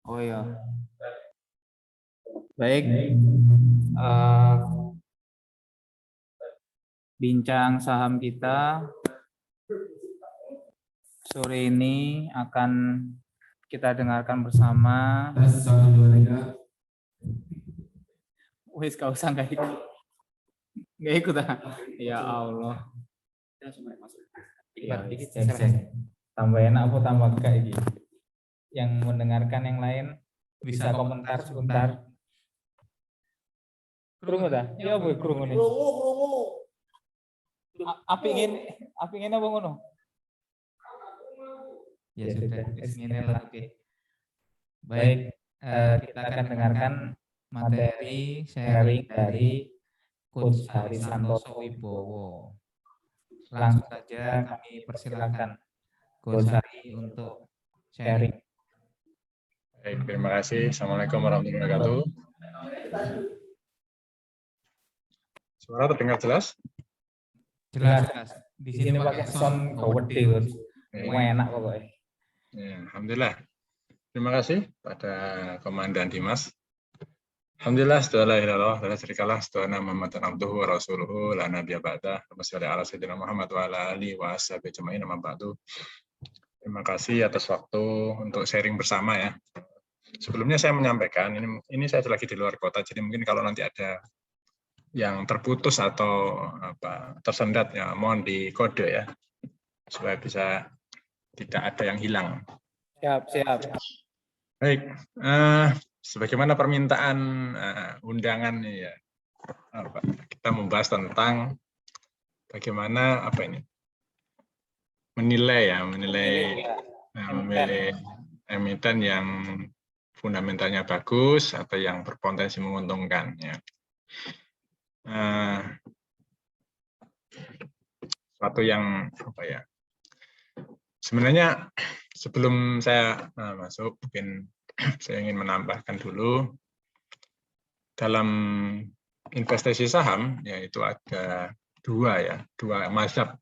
Oh ya, baik. eh, Bincang saham kita sore ini akan kita dengarkan bersama. Wis gak usah nggak ikut ah. Ya Allah. Ya, cek. Tambah enak apa tambah kayak gitu. Yang mendengarkan yang lain bisa komentar sebentar. Krungu dah? Ya boy krungu nih. Api ingin apa ngono? Ya sudah, ini lah. Oke. Baik, kita akan dengarkan materi sharing dari Coach Hari Santoso Wibowo. Langsung saja kami persilakan Coach Hari untuk sharing. Baik, terima kasih. Assalamualaikum warahmatullahi wabarakatuh. Suara terdengar jelas? Jelas. Di sini pakai sound gede, enak pokoknya. Ya, alhamdulillah. Terima kasih pada Komandan Dimas. Alhamdulillah, setelah ilallah, setelah serikalah, setelah Muhammadan abduhu wa rasuluhu, la nabiyya ba'dah, wa ala sayyidina Muhammad wa ala alihi wa ashabihi ajma'in, amma ba'du. Terima kasih atas waktu untuk sharing bersama ya. Sebelumnya saya menyampaikan, ini saya lagi di luar kota, jadi mungkin kalau nanti ada yang terputus atau tersendat ya mohon dikode ya, supaya bisa tidak ada yang hilang. Siap. Baik, sebagaimana permintaan undangan ya, kita membahas tentang bagaimana menilai emiten yang fundamentalnya bagus atau yang berpotensi menguntungkan ya. Suatu yang sebenarnya sebelum saya masuk, mungkin saya ingin menambahkan dulu dalam investasi saham, yaitu ada dua mazhab.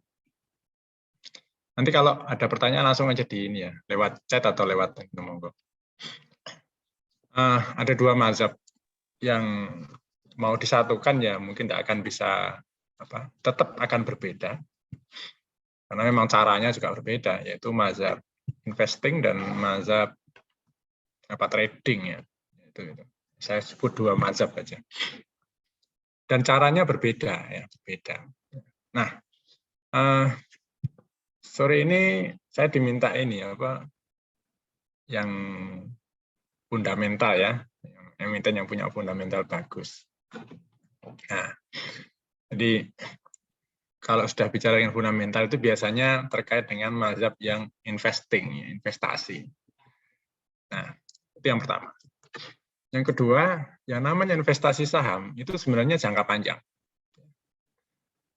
Nanti kalau ada pertanyaan langsung aja di ini ya, lewat chat atau lewat monggo. Ada dua mazhab yang mau disatukan ya mungkin tidak akan bisa tetap akan berbeda. Karena memang caranya juga berbeda, yaitu mazhab investing dan mazhab trading ya. Itu. Saya sebut dua mazhab aja. Dan caranya berbeda ya, berbeda. Nah, sore ini saya diminta ini yang fundamental ya, emiten yang punya fundamental bagus. Nah, jadi kalau sudah bicara dengan fundamental itu biasanya terkait dengan mazhab yang investing, investasi. Nah, itu yang pertama. Yang kedua, yang namanya investasi saham itu sebenarnya jangka panjang.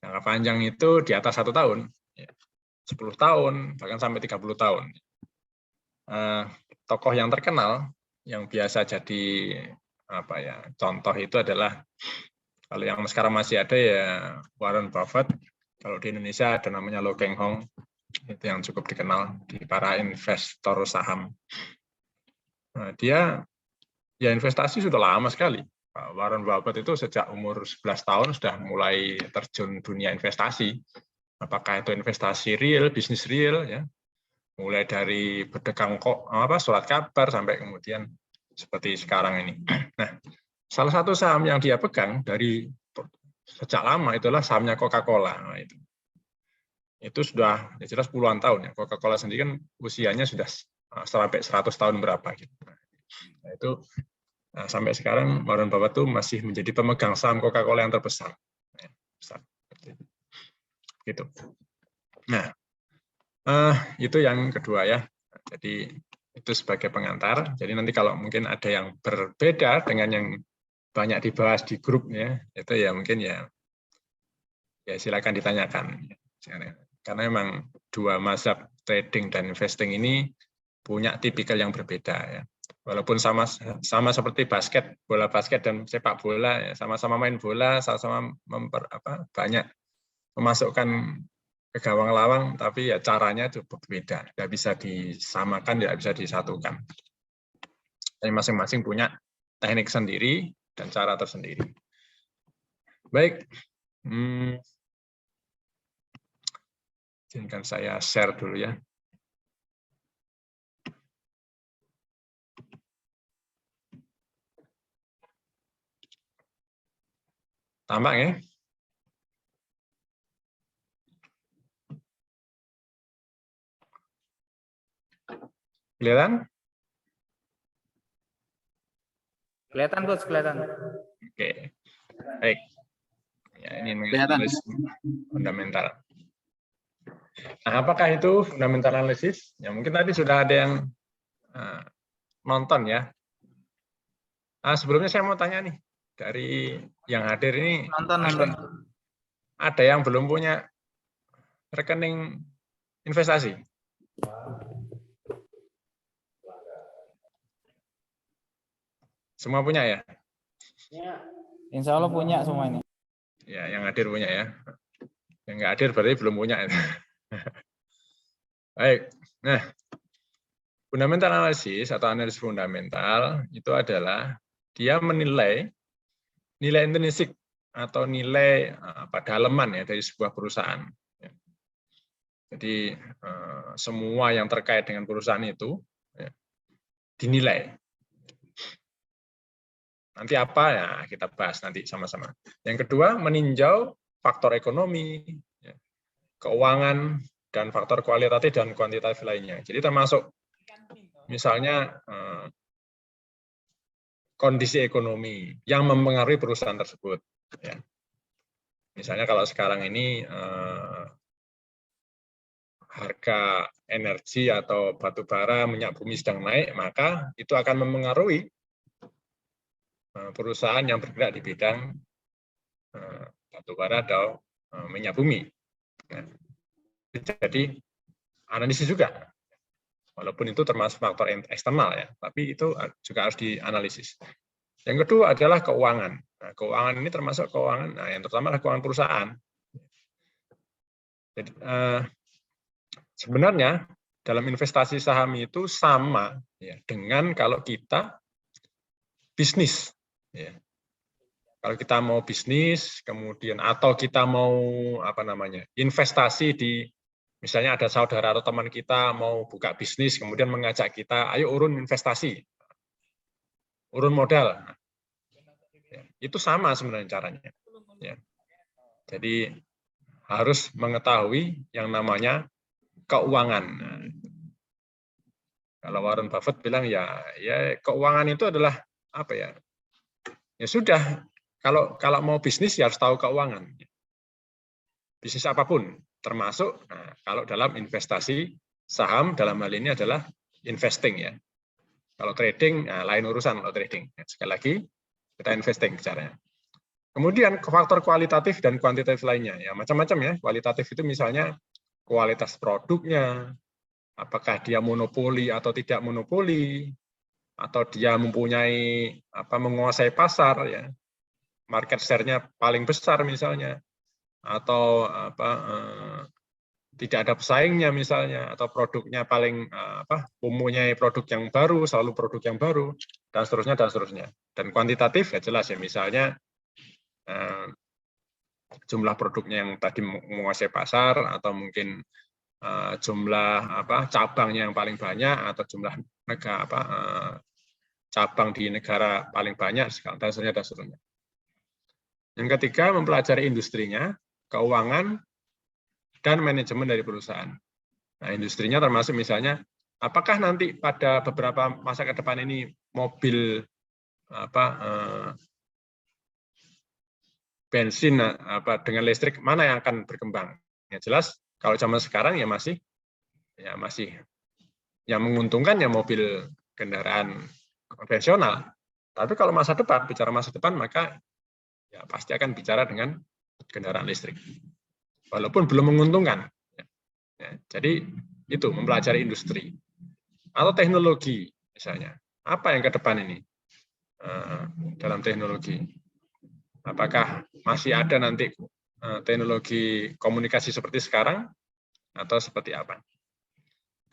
Jangka panjang itu di atas 1 tahun, 10 tahun, bahkan sampai 30 tahun. Tokoh yang terkenal yang biasa jadi contoh itu adalah, kalau yang sekarang masih ada ya Warren Buffett. Kalau di Indonesia ada namanya Lo Keng Hong, itu yang cukup dikenal di para investor saham. Nah, dia ya investasi sudah lama sekali. Warren Buffett itu sejak umur 11 tahun sudah mulai terjun dunia investasi. Apakah itu investasi real, bisnis real ya. Mulai dari berdagang surat kabar sampai kemudian seperti sekarang ini. Nah, salah satu saham yang dia pegang dari sejak lama itulah sahamnya Coca-Cola. Nah, itu sudah ya jelas puluhan tahun ya. Coca-Cola sendiri kan usianya sudah sampai 100 tahun berapa gitu. Nah, itu sampai sekarang Warren Buffett itu masih menjadi pemegang saham Coca-Cola yang terbesar. Gitu. Nah, itu yang kedua ya. Jadi itu sebagai pengantar. Jadi nanti kalau mungkin ada yang berbeda dengan yang banyak dibahas di grup ya, itu ya mungkin ya silakan ditanyakan. Karena memang dua mazhab trading dan investing ini punya tipikal yang berbeda ya. Walaupun sama seperti bola basket dan sepak bola ya, sama-sama main bola, sama-sama banyak memasukkan ke gawang lawang, tapi ya caranya itu berbeda, tidak bisa disamakan, tidak bisa disatukan. Tapi masing-masing punya teknik sendiri dan cara tersendiri. Baik, izinkan saya share dulu ya. Tampak ya? Kelihatan? Kelihatan, Coach, kelihatan. Oke, baik. Ya, ini Kelihatan. analisis fundamental. Nah, apakah itu fundamental analysis? Ya, mungkin tadi sudah ada yang nonton ya. Nah, sebelumnya saya mau tanya nih, dari yang hadir ini, Nonton. ada yang belum punya rekening investasi? Semua punya ya? Insya Allah punya semua ini. Ya, yang hadir punya ya. Yang nggak hadir berarti belum punya. Baik. Nah, fundamental analysis atau analisis fundamental itu adalah dia menilai nilai intrinsik atau nilai daleman ya dari sebuah perusahaan. Jadi semua yang terkait dengan perusahaan itu ya, dinilai. Nanti apa ya kita bahas nanti sama-sama. Yang kedua, meninjau faktor ekonomi, keuangan, dan faktor kualitatif dan kuantitatif lainnya. Jadi termasuk misalnya kondisi ekonomi yang mempengaruhi perusahaan tersebut. Ya. Misalnya kalau sekarang ini harga energi atau batu bara, minyak bumi sedang naik, maka itu akan mempengaruhi perusahaan yang bergerak di bidang batu bara atau minyak bumi. Nah, jadi analisis juga, walaupun itu termasuk faktor eksternal ya, tapi itu juga harus dianalisis. Yang kedua adalah keuangan. Nah, keuangan ini termasuk keuangan, yang terutama adalah keuangan perusahaan. Jadi sebenarnya dalam investasi saham itu sama ya, dengan kalau kita bisnis. Ya. Kalau kita mau bisnis, kemudian atau kita mau investasi di, misalnya ada saudara atau teman kita mau buka bisnis, kemudian mengajak kita, ayo urun investasi, urun modal. Ya, itu sama sebenarnya caranya. Ya. Jadi harus mengetahui yang namanya keuangan. Nah, kalau Warren Buffett bilang ya keuangan itu adalah apa ya? Ya sudah, kalau mau bisnis ya harus tahu keuangan. Bisnis apapun, termasuk kalau dalam investasi saham dalam hal ini adalah investing ya. Kalau trading lain urusan kalau trading. Sekali lagi kita investing caranya. Kemudian faktor kualitatif dan kuantitatif lainnya ya macam-macam ya. Kualitatif itu misalnya kualitas produknya, apakah dia monopoli atau tidak monopoli, atau dia mempunyai menguasai pasar ya, market share-nya paling besar misalnya, atau tidak ada pesaingnya misalnya, atau produknya paling mempunyai produk yang baru, selalu produk yang baru, dan seterusnya. Dan kuantitatif ya jelas ya, misalnya jumlah produknya yang tadi menguasai pasar, atau mungkin jumlah cabangnya yang paling banyak, atau jumlah cabang di negara paling banyak, dan seterusnya. Yang ketiga, mempelajari industrinya, keuangan, dan manajemen dari perusahaan. Nah, industrinya termasuk misalnya, apakah nanti pada beberapa masa ke depan ini mobil bensin dengan listrik mana yang akan berkembang? Ya jelas kalau zaman sekarang ya masih yang menguntungkan ya mobil kendaraan konvensional. Tapi kalau bicara masa depan maka ya pasti akan bicara dengan kendaraan listrik. Walaupun belum menguntungkan. Ya, jadi itu mempelajari industri atau teknologi misalnya. Apa yang ke depan ini dalam teknologi? Apakah masih ada nanti teknologi komunikasi seperti sekarang atau seperti apa?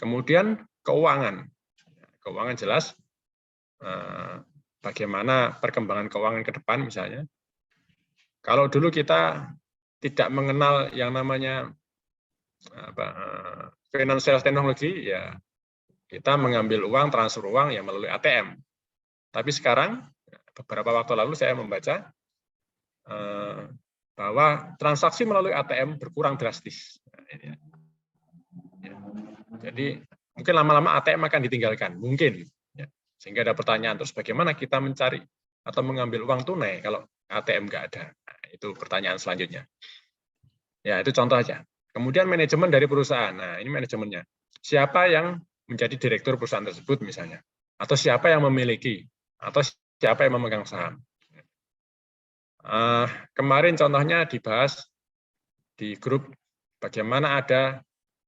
Kemudian keuangan. Keuangan jelas bagaimana perkembangan keuangan ke depan misalnya. Kalau dulu kita tidak mengenal yang namanya financial technology, ya kita mengambil uang, transfer uang ya melalui ATM. Tapi sekarang, beberapa waktu lalu saya membaca bahwa transaksi melalui ATM berkurang drastis. Jadi mungkin lama-lama ATM akan ditinggalkan, mungkin. Sehingga ada pertanyaan, terus bagaimana kita mencari atau mengambil uang tunai kalau ATM nggak ada? Nah, itu pertanyaan selanjutnya. Ya, itu contoh aja. Kemudian manajemen dari perusahaan. Nah, ini manajemennya. Siapa yang menjadi direktur perusahaan tersebut misalnya? Atau siapa yang memiliki? Atau siapa yang memegang saham? Kemarin contohnya dibahas di grup bagaimana ada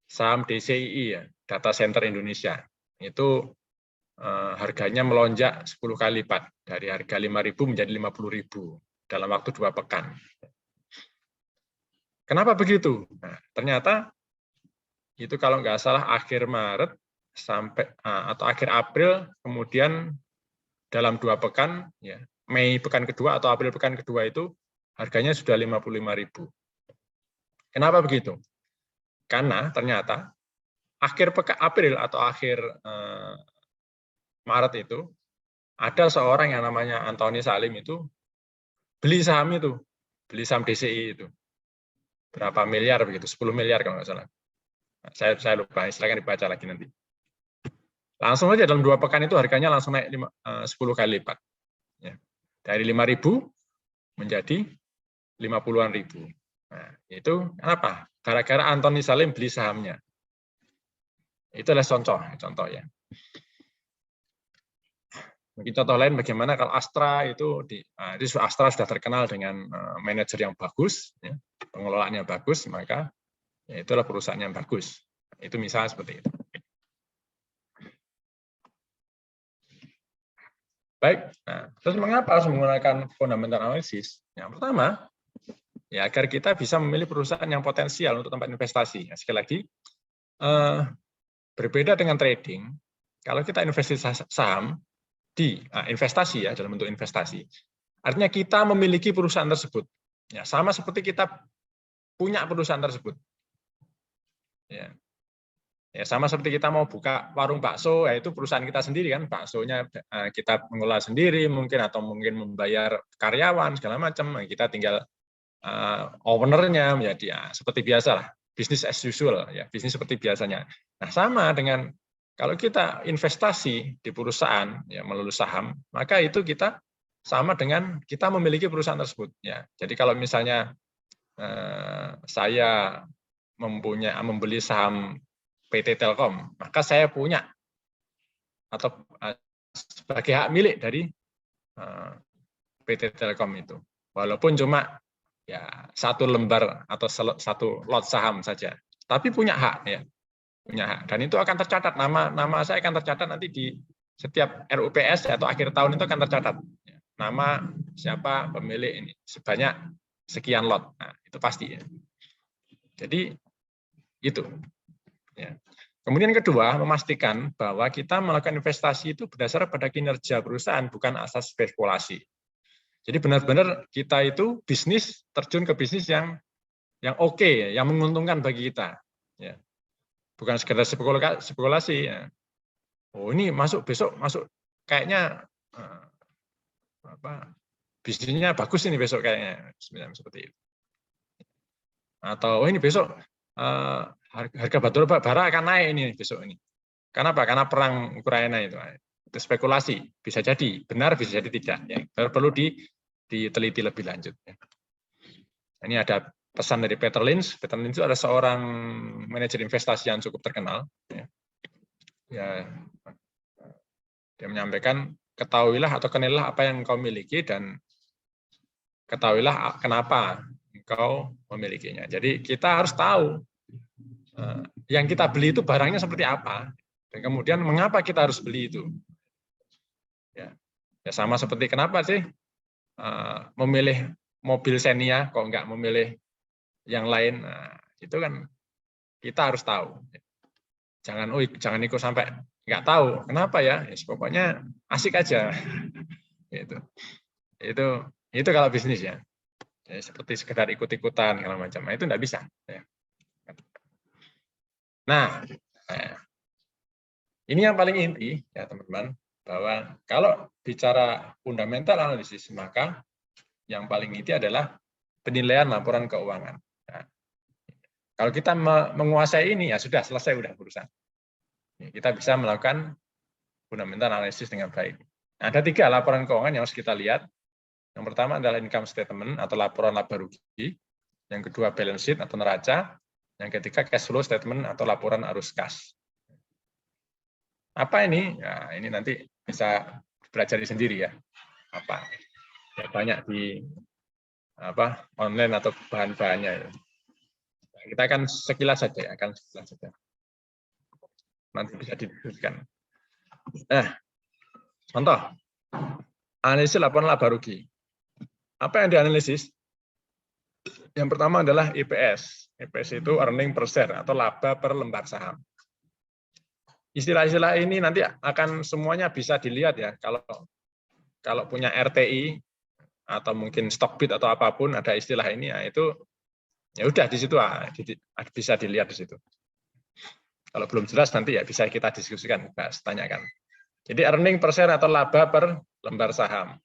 saham DCII, ya, Data Center Indonesia. Itu harganya melonjak 10 kali lipat, dari harga 5.000 menjadi 50.000 dalam waktu 2 pekan. Kenapa begitu? Nah, ternyata itu kalau nggak salah akhir Maret sampai atau akhir April, kemudian dalam 2 pekan, ya, Mei pekan kedua atau April pekan kedua itu harganya sudah 55.000. Kenapa begitu? Karena ternyata akhir pekan April atau akhir Maret itu ada seorang yang namanya Antoni Salim itu beli saham DCI itu. Berapa miliar begitu, 10 miliar kalau nggak salah. Saya lupa, silakan dibaca lagi nanti. Langsung aja dalam 2 pekan itu harganya langsung naik 10 kali lipat. Ya. Dari 5.000 menjadi 50-an ribu. Nah, itu kenapa? Gara-gara Antoni Salim beli sahamnya. Itu adalah contoh ya. Mungkin contoh lain bagaimana kalau Astra itu Astra sudah terkenal dengan manajer yang bagus, ya, pengelolaannya bagus, maka ya itulah perusahaan yang bagus. Itu misalnya seperti itu. Baik, nah, terus mengapa harus menggunakan fundamental analysis? Yang pertama, ya agar kita bisa memilih perusahaan yang potensial untuk tempat investasi. Ya, sekali lagi, berbeda dengan trading, kalau kita investasi saham di investasi ya dalam bentuk investasi, artinya kita memiliki perusahaan tersebut. Ya, sama seperti kita punya perusahaan tersebut. Ya, sama seperti kita mau buka warung bakso, ya itu perusahaan kita sendiri kan, baksonya kita mengelola sendiri mungkin, atau mungkin membayar karyawan segala macam, kita tinggal ownernya menjadi ya, seperti biasa lah, bisnis as usual ya, bisnis seperti biasanya. Nah, sama dengan kalau kita investasi di perusahaan ya melalui saham, maka itu kita sama dengan kita memiliki perusahaan tersebut ya. Jadi kalau misalnya saya membeli saham PT Telkom, maka saya punya atau sebagai hak milik dari PT Telkom itu, walaupun cuma ya 1 lembar atau 1 lot saham saja, tapi punya hak ya, punya hak, dan itu akan tercatat, nama saya akan tercatat nanti di setiap RUPS atau akhir tahun itu akan tercatat nama siapa pemilik ini sebanyak sekian lot. Nah, itu pasti ya. Jadi itu. Ya. Kemudian kedua, memastikan bahwa kita melakukan investasi itu berdasar pada kinerja perusahaan, bukan asas spekulasi. Jadi benar-benar kita itu bisnis, terjun ke bisnis yang oke, yang menguntungkan bagi kita. Ya. Bukan sekedar spekulasi. Ya. Oh ini besok masuk kayaknya bisnisnya bagus ini besok kayaknya, seperti itu. Atau ini besok harga batu bara akan naik ini besok ini. Kenapa? Karena perang Ukraina itu spekulasi, bisa jadi benar, bisa jadi tidak. Ya. Perlu diteliti lebih lanjut. Ya. Ini ada pesan dari Peter Lynch. Peter Lynch itu ada seorang manajer investasi yang cukup terkenal. Ya. Dia menyampaikan, ketahuilah atau kenalilah apa yang engkau miliki dan ketahuilah kenapa engkau memilikinya. Jadi kita harus tahu yang kita beli itu barangnya seperti apa, dan kemudian mengapa kita harus beli itu. Ya sama seperti kenapa sih memilih mobil Xenia kok nggak memilih yang lain. Nah, itu kan kita harus tahu. jangan ikut sampai nggak tahu kenapa ya, pokoknya asik aja. Itu kalau bisnis ya. Seperti sekedar ikut-ikutan segala macam. Nah, itu nggak bisa. Nah, ini yang paling inti ya teman-teman, bahwa kalau bicara fundamental analisis, maka yang paling inti adalah penilaian laporan keuangan. Nah, kalau kita menguasai ini ya sudah selesai, udah urusan. Kita bisa melakukan fundamental analisis dengan baik. Nah, ada 3 laporan keuangan yang harus kita lihat. Yang pertama adalah income statement atau laporan laba rugi. Yang kedua balance sheet atau neraca. Yang ketiga cash flow statement atau laporan arus kas. Apa ini? Nah, ini nanti bisa belajar sendiri ya. Apa? Ya, banyak di online atau bahan-bahannya. Nah, kita akan sekilas saja ya, nanti bisa didiskusikan. Nah, contoh analisis laporan laba rugi. Apa yang dianalisis? Yang pertama adalah EPS. EPS itu earning per share atau laba per lembar saham. Istilah-istilah ini nanti akan semuanya bisa dilihat ya. Kalau punya RTI atau mungkin Stockbit atau apapun ada istilah ini ya, itu ya udah di situ bisa dilihat di situ. Kalau belum jelas nanti ya bisa kita diskusikan, bahas, tanyakan. Jadi earning per share atau laba per lembar saham.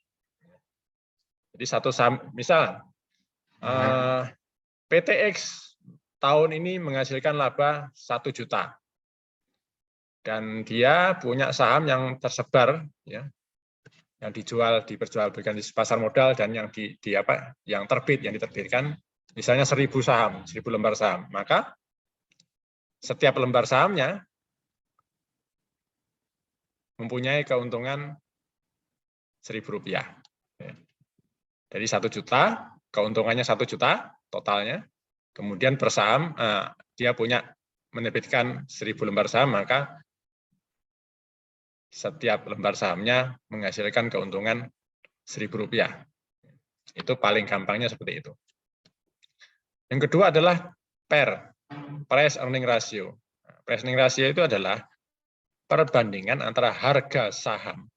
Jadi satu saham, misal PTX tahun ini menghasilkan laba 1 juta. Dan dia punya saham yang tersebar ya, yang diperjualbelikan di pasar modal dan yang yang diterbitkan misalnya 1000 saham, 1000 lembar saham. Maka setiap lembar sahamnya mempunyai keuntungan Rp1.000. Dari 1 juta, keuntungannya 1 juta totalnya. Kemudian per saham dia menerbitkan 1000 lembar saham, maka setiap lembar sahamnya menghasilkan keuntungan Rp1.000. Itu paling gampangnya seperti itu. Yang kedua adalah PER, price earning ratio. Price earning ratio itu adalah perbandingan antara harga saham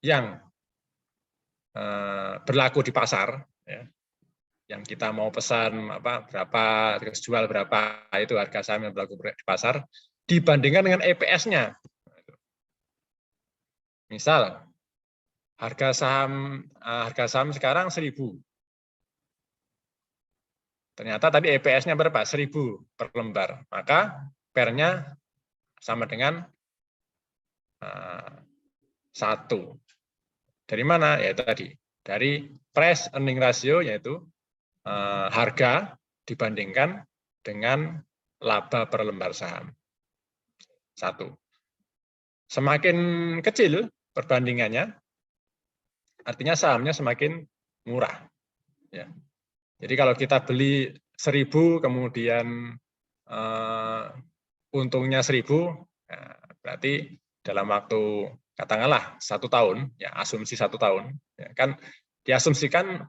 yang berlaku di pasar, ya, yang kita mau pesan berapa, terus jual berapa, itu harga saham yang berlaku di pasar, dibandingkan dengan EPS-nya. Misal harga saham sekarang 1000. Ternyata tadi EPS-nya berapa? 1000 per lembar. Maka PER-nya sama dengan 1. Dari mana? Yaitu tadi dari price earning ratio, yaitu harga dibandingkan dengan laba per lembar saham. 1. Semakin kecil perbandingannya, artinya sahamnya semakin murah. Ya. Jadi kalau kita beli 1000, kemudian untungnya 1000, berarti dalam waktu katakanlah 1 tahun, ya asumsi 1 tahun, ya, kan diasumsikan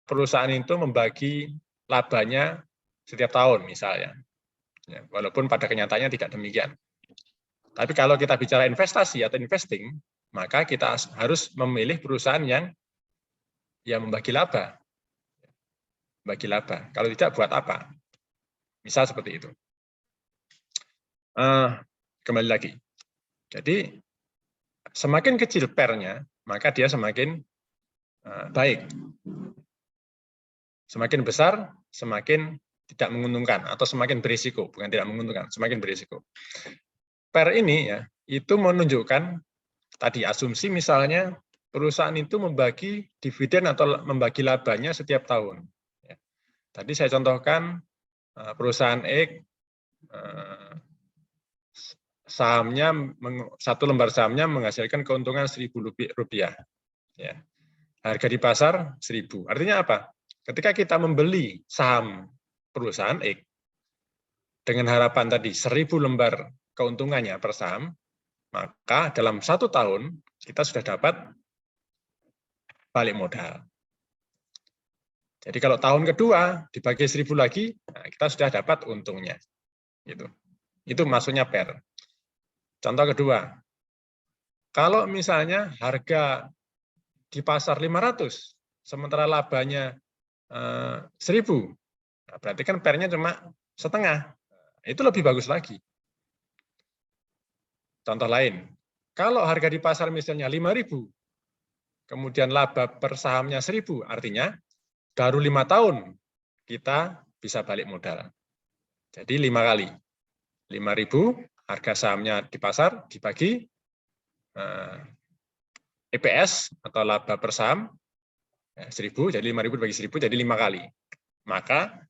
perusahaan itu membagi labanya setiap tahun misalnya. Ya, walaupun pada kenyataannya tidak demikian. Tapi kalau kita bicara investasi atau investing, maka kita harus memilih perusahaan yang membagi laba. Bagi laba. Kalau tidak, buat apa? Misal seperti itu. Kembali lagi. Jadi, semakin kecil PER-nya, maka dia semakin baik. Semakin besar, semakin tidak menguntungkan, atau semakin berisiko. Bukan tidak menguntungkan, semakin berisiko. PER ini ya, itu menunjukkan tadi asumsi misalnya perusahaan itu membagi dividen atau membagi labanya setiap tahun. Ya. Tadi saya contohkan perusahaan X, sahamnya 1 lembar sahamnya menghasilkan keuntungan Rp1.000. Ya. Harga di pasar 1000. Artinya apa? Ketika kita membeli saham perusahaan X dengan harapan tadi 1000 lembar keuntungannya per saham, maka dalam 1 tahun kita sudah dapat balik modal. Jadi kalau tahun kedua dibagi 1000 lagi, nah kita sudah dapat untungnya. Gitu. Itu maksudnya pair. Contoh kedua, kalau misalnya harga di pasar 500, sementara labanya 1.000, nah berarti kan pairnya cuma setengah. Itu lebih bagus lagi. Contoh lain, kalau harga di pasar misalnya 5.000, kemudian laba per sahamnya 1.000, artinya baru 5 tahun kita bisa balik modal. Jadi 5 kali. 5.000 harga sahamnya di pasar dibagi EPS atau laba per saham 1.000, jadi 5.000 dibagi 1.000 jadi 5 kali. Maka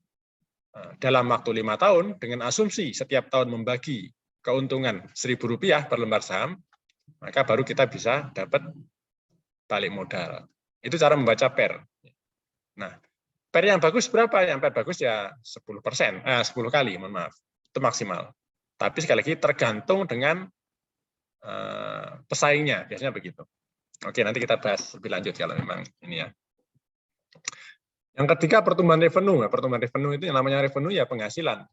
dalam waktu 5 tahun dengan asumsi setiap tahun membagi keuntungan Rp1.000 per lembar saham, maka baru kita bisa dapat balik modal. Itu cara membaca pair. Nah, pair yang bagus berapa? Yang pair bagus ya 10%, 10 kali, mohon maaf. Itu maksimal. Tapi sekali lagi tergantung dengan pesaingnya, biasanya begitu. Oke, nanti kita bahas lebih lanjut kalau memang ini ya. Yang ketiga, pertumbuhan revenue. Pertumbuhan revenue itu yang namanya revenue ya penghasilan.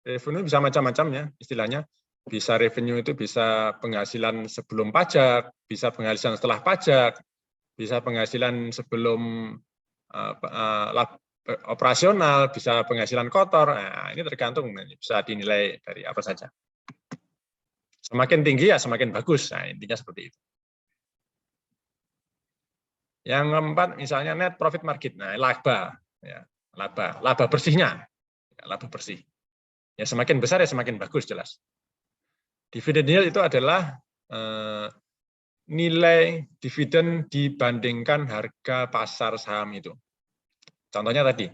Revenue bisa macam-macam ya istilahnya. Bisa revenue itu bisa penghasilan sebelum pajak, bisa penghasilan setelah pajak, bisa penghasilan sebelum operasional, bisa penghasilan kotor. Nah, ini tergantung, bisa dinilai dari apa saja. Semakin tinggi ya semakin bagus. Nah, intinya seperti itu. Yang keempat misalnya net profit margin. Nah, laba ya, laba bersihnya. Ya, laba bersih. Ya semakin besar ya semakin bagus jelas. Dividend yield itu adalah nilai dividen dibandingkan harga pasar saham itu. Contohnya tadi,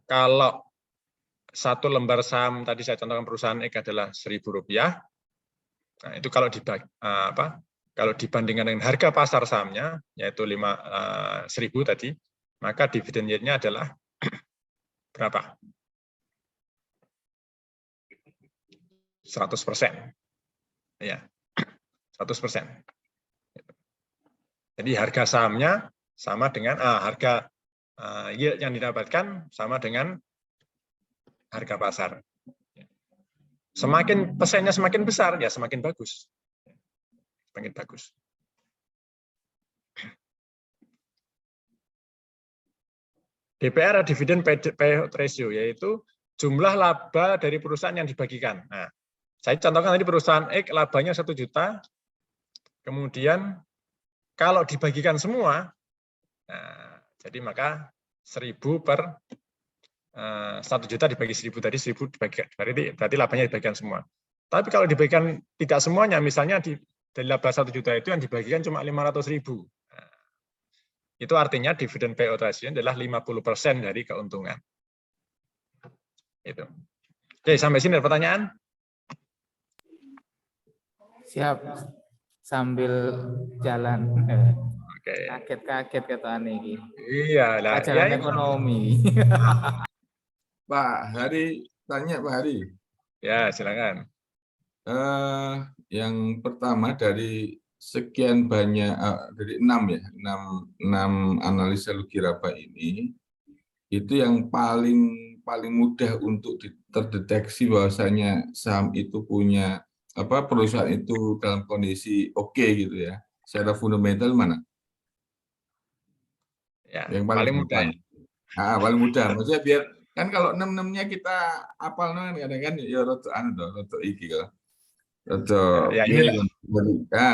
kalau satu lembar saham tadi saya contohkan perusahaan X adalah Rp1.000, nah itu kalau kalau dibandingkan dengan harga pasar sahamnya yaitu 1.000 tadi, maka dividen yield-nya adalah berapa? 100%. Ya, 100%. Jadi harga sahamnya sama dengan harga yield yang didapatkan sama dengan harga pasar. Semakin persennya semakin besar ya semakin bagus. Semakin bagus. DPR dividen payout ratio yaitu jumlah laba dari perusahaan yang dibagikan. Nah, saya contohkan tadi perusahaan X labanya 1 juta, kemudian kalau dibagikan semua, nah, jadi maka 1.000 per 1 juta dibagi 1.000 tadi 1.000 dibagikan, berarti labanya dibagikan semua. Tapi kalau dibagikan tidak semuanya, misalnya dari laba 1 juta itu yang dibagikan cuma 500.000. Nah, itu artinya dividen payout ratio adalah 50% dari keuntungan. Itu. Oke, sampai sini ada pertanyaan? Siap. Sambil jalan. Oke. Kaget-kaget kata ini. Iya lah. Pelajaran Ya, ekonomi. Pak Hari, tanya Pak Hari. Ya, silakan. Yang pertama dari sekian banyak, dari 6 ya, 6 analisa Lugiraba ini, itu yang paling mudah untuk terdeteksi bahwasanya saham itu punya perusahaan itu dalam kondisi oke gitu ya. Secara fundamental mana? Ya, Yang paling mudah. Ya. Paling mudah. Maksudnya biar kan kalau 6-6-nya kita apal kadang-kadang ya rada iki kalau. Ya,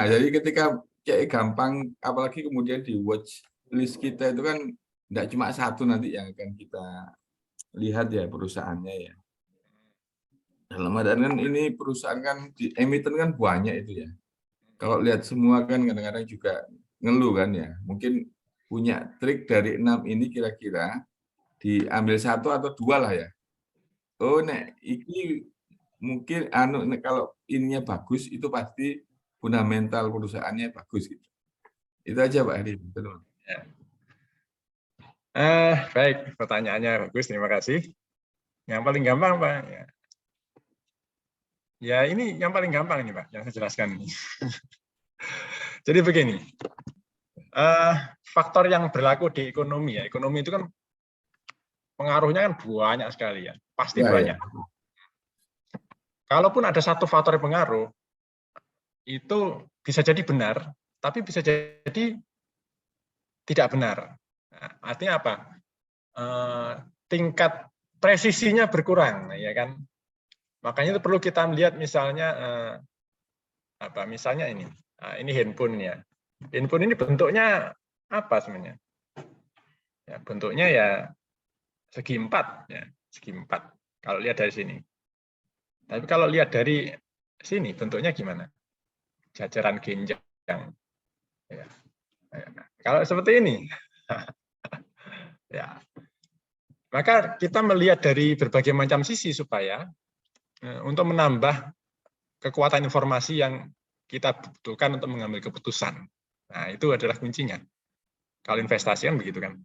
Jadi ketika kayak gampang, apalagi kemudian di watch list kita itu kan tidak cuma satu nanti yang akan kita lihat ya perusahaannya ya. Dalam keadaan kan ini perusahaan kan di emiten kan banyak itu ya. Kalau lihat semua kan kadang-kadang juga ngeluh kan ya. Mungkin punya trik dari 6 ini kira-kira diambil 1 atau 2 lah ya. Oh, ini mungkin kalau ininya bagus itu pasti fundamental perusahaannya bagus gitu. Itu aja Pak Hadi. Ya. Baik, pertanyaannya bagus, terima kasih. Yang paling gampang Pak. Ya ini yang paling gampang ini Pak, yang saya jelaskan. Jadi begini, faktor yang berlaku di ekonomi ya, ekonomi itu kan pengaruhnya kan banyak sekali ya, pasti banyak. kalaupun ada satu faktor yang pengaruh, itu bisa jadi benar, tapi bisa jadi tidak benar. Nah, artinya apa? Tingkat presisinya berkurang, ya kan? Makanya itu perlu kita melihat misalnya misalnya ini handphone ya. Handphone ini bentuknya apa sebenarnya? Ya, bentuknya ya segi 4 ya, segi 4 kalau lihat dari sini. Tapi kalau lihat dari sini bentuknya gimana? Jajaran genjang. Ya. Kalau seperti ini, ya. Maka kita melihat dari berbagai macam sisi supaya untuk menambah kekuatan informasi yang kita butuhkan untuk mengambil keputusan. Nah, itu adalah kuncinya. Kalau investasi kan begitu kan.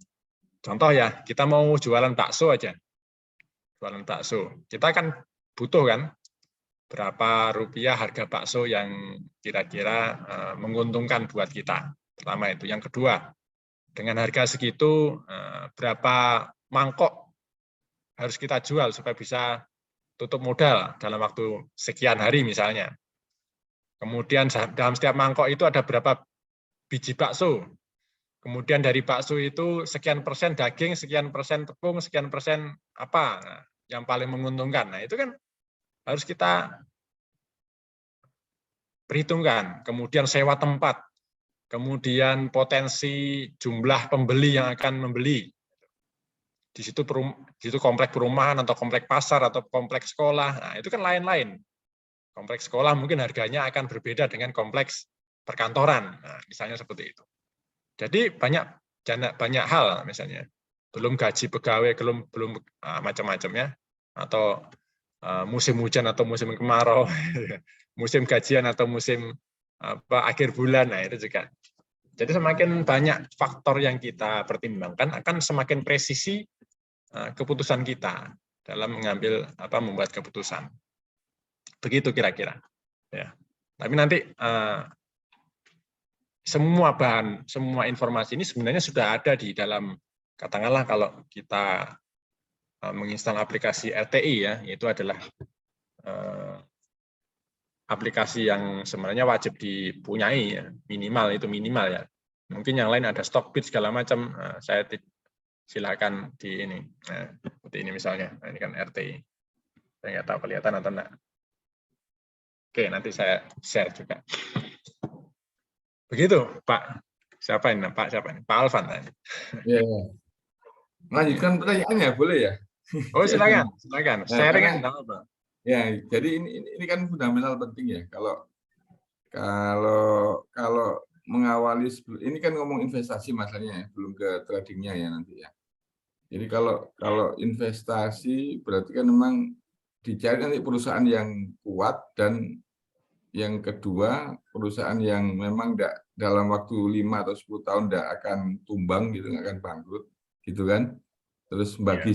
Contoh ya, kita mau jualan bakso aja. Jualan bakso. Kita kan butuh kan berapa rupiah harga bakso yang kira-kira menguntungkan buat kita. Pertama itu. Yang kedua, dengan harga segitu berapa mangkok harus kita jual supaya bisa tutup modal dalam waktu sekian hari misalnya. Kemudian dalam setiap mangkok itu ada berapa biji bakso. Kemudian dari bakso itu sekian persen daging, sekian persen tepung, sekian persen apa yang paling menguntungkan. Nah, itu kan harus kita perhitungkan. Kemudian sewa tempat, kemudian potensi jumlah pembeli yang akan membeli. Di situ kompleks perumahan atau kompleks pasar atau kompleks sekolah. Nah, itu kan lain-lain. Kompleks sekolah mungkin harganya akan berbeda dengan kompleks perkantoran. Nah, misalnya seperti itu. Jadi banyak hal misalnya. Belum gaji pegawai, belum macam-macamnya, atau musim hujan atau musim kemarau, musim gajian atau musim akhir bulan. Nah, itu juga. Jadi semakin banyak faktor yang kita pertimbangkan akan semakin presisi keputusan kita dalam membuat keputusan. Begitu kira-kira. Ya. Tapi nanti semua informasi ini sebenarnya sudah ada di dalam, katakanlah kalau kita menginstal aplikasi RTI ya, itu adalah aplikasi yang sebenarnya wajib dipunyai ya, minimal ya. Mungkin yang lain ada Stockbit segala macam, saya silakan di ini. Nah, seperti ini misalnya. Nah, ini kan RTI. Saya nggak tahu kelihatan atau enggak. Oke, nanti saya share juga. Begitu, Pak. Siapa ini? Pak siapa ini? Pak Alvan tadi. Ya. Lanjutkan pertanyaannya, boleh ya? Oh, silakan. Sharing karena, apa? Ya, jadi ini kan fundamental penting ya. Kalau mengawali, ini kan ngomong investasi masalahnya ya, belum ke tradingnya ya nanti ya. Jadi kalau investasi berarti kan memang dicari nanti perusahaan yang kuat, dan yang kedua perusahaan yang memang dalam waktu 5 atau 10 tahun tidak akan tumbang gitu, nggak akan bangkrut gitu kan. Terus bagi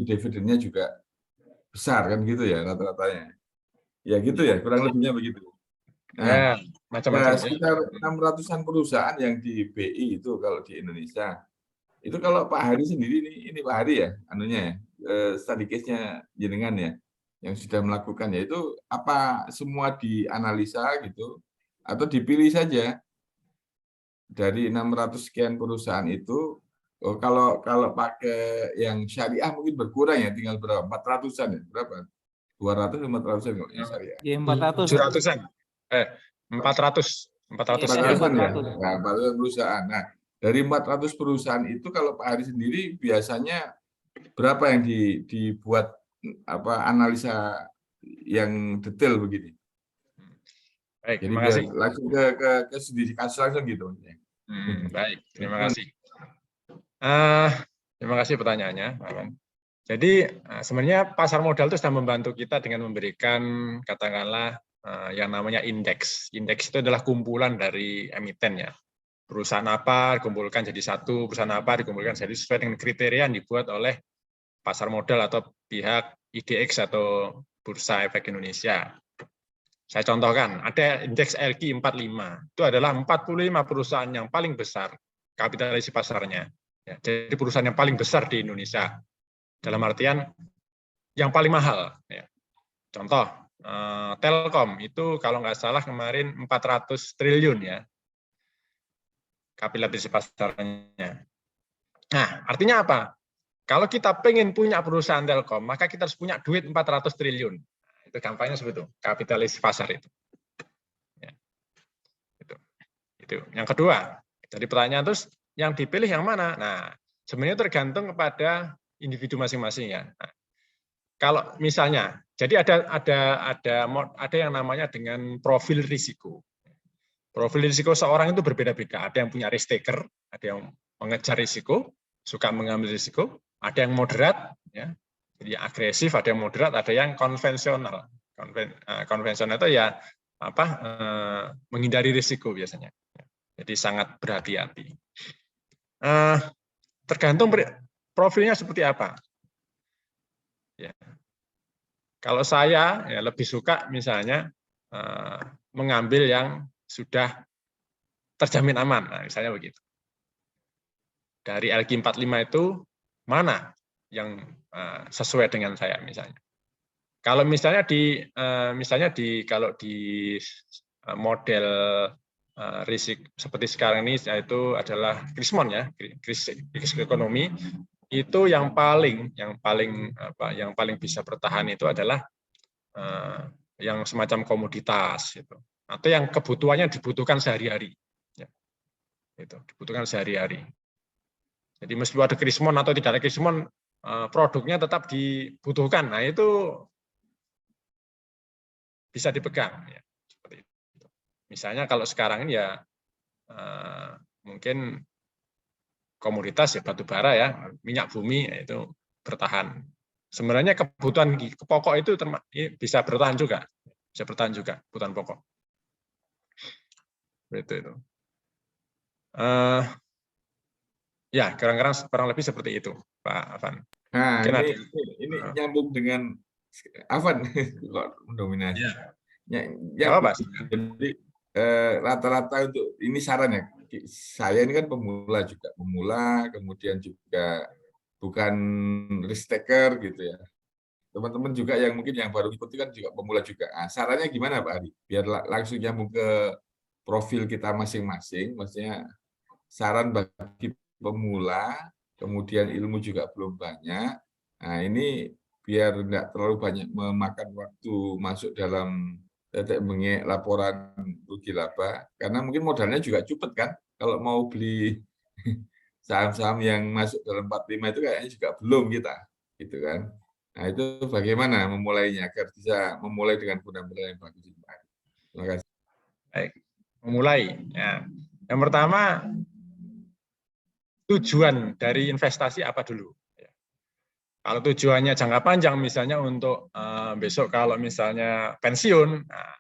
dividennya juga besar kan gitu ya rata-ratanya. Ya gitu ya, kurang lebihnya begitu. Nah, Ya, macam-macam. sekitar 600-an perusahaan yang di BI itu kalau di Indonesia. Itu kalau Pak Hari sendiri, ini Pak Hari ya, study case-nya jenengan ya, yang sudah melakukan ya, itu apa semua dianalisa gitu, atau dipilih saja dari 600 sekian perusahaan itu? Kalau pakai yang syariah mungkin berkurang ya, tinggal berapa? 400-an ya, berapa? 200 atau 400-an kalau yang syariah? Ya, 400. 700-an. 400. 400-an ya? Nah, 400 perusahaan. Nah, dari 400 perusahaan itu kalau Pak Hari sendiri biasanya berapa yang dibuat analisa yang detail begini? Baik, jadi terima kasih. Langsung ke studi kasus langsung gitu. Baik, terima kasih. Terima kasih pertanyaannya, Pak Wan. Jadi sebenarnya pasar modal itu sudah membantu kita dengan memberikan, katakanlah, yang namanya indeks. Indeks itu adalah kumpulan dari emiten ya. Perusahaan apa dikumpulkan jadi satu, perusahaan apa dikumpulkan jadi sesuai dengan kriteria yang dibuat oleh pasar modal atau pihak IDX atau Bursa Efek Indonesia. Saya contohkan, ada indeks LQ 45. Itu adalah 45 perusahaan yang paling besar kapitalisasi pasarnya. Ya, jadi perusahaan yang paling besar di Indonesia. Dalam artian yang paling mahal. Ya. Contoh, Telkom itu kalau nggak salah kemarin 400 triliun ya kapitalisasi pasarnya. Nah, artinya apa? Kalau kita pengen punya perusahaan Telkom, maka kita harus punya duit 400 triliun. Itu gampangnya seperti itu, kapitalisasi pasar itu. Ya, itu. Yang kedua, jadi pertanyaan terus yang dipilih yang mana? Nah, sebenarnya tergantung kepada individu masing-masing ya. Nah, kalau misalnya, jadi ada yang namanya dengan profil risiko. Profil risiko seorang itu berbeda-beda. Ada yang punya risk taker, ada yang mengejar risiko, suka mengambil risiko, ada yang moderat, ya, jadi agresif, ada yang moderat, ada yang konvensional. Konvensional itu ya menghindari risiko biasanya. Jadi sangat berhati-hati. Tergantung profilnya seperti apa. Ya. Kalau saya ya lebih suka misalnya mengambil yang sudah terjamin aman, nah, misalnya begitu. Dari LQ45 itu mana yang sesuai dengan saya misalnya. Kalau misalnya kalau di model risiko seperti sekarang ini yaitu adalah krismon ya, krisis ekonomi, itu yang paling bisa bertahan itu adalah yang semacam komoditas itu, atau yang kebutuhannya dibutuhkan sehari-hari. Ya. Itu dibutuhkan sehari-hari. Jadi meskipun ada krismon atau tidak ada krismon, produknya tetap dibutuhkan. Nah itu bisa dipegang. Ya. Seperti itu. Misalnya kalau sekarang ini ya mungkin komoditas ya batu bara ya, minyak bumi ya, itu bertahan. Sebenarnya kebutuhan pokok itu bisa bertahan juga, kebutuhan pokok. Itu. Ya, kurang lebih seperti itu, Pak Afan. Nah, ini nyambung dengan Afan kok mendominasi. Ya, apa, jadi rata-rata untuk ini saran ya. Saya ini kan pemula, kemudian juga bukan risk taker gitu ya. Teman-teman juga yang mungkin yang baru ikuti kan juga pemula juga. Nah, sarannya gimana Pak Ari? Biar langsung nyambung ke profil kita masing-masing, maksudnya saran bagi pemula, kemudian ilmu juga belum banyak. Nah, ini biar nggak terlalu banyak memakan waktu masuk dalam tetek bengek laporan rugi laba, karena mungkin modalnya juga cepet kan. Kalau mau beli saham-saham yang masuk dalam 45 itu kayaknya juga belum kita, gitu kan. Nah, itu bagaimana memulainya agar bisa memulai dengan fundamental yang bagus. Terima kasih. Baik, memulai. Ya. Yang pertama, tujuan dari investasi apa dulu? Kalau tujuannya jangka panjang, misalnya untuk besok kalau misalnya pensiun, nah,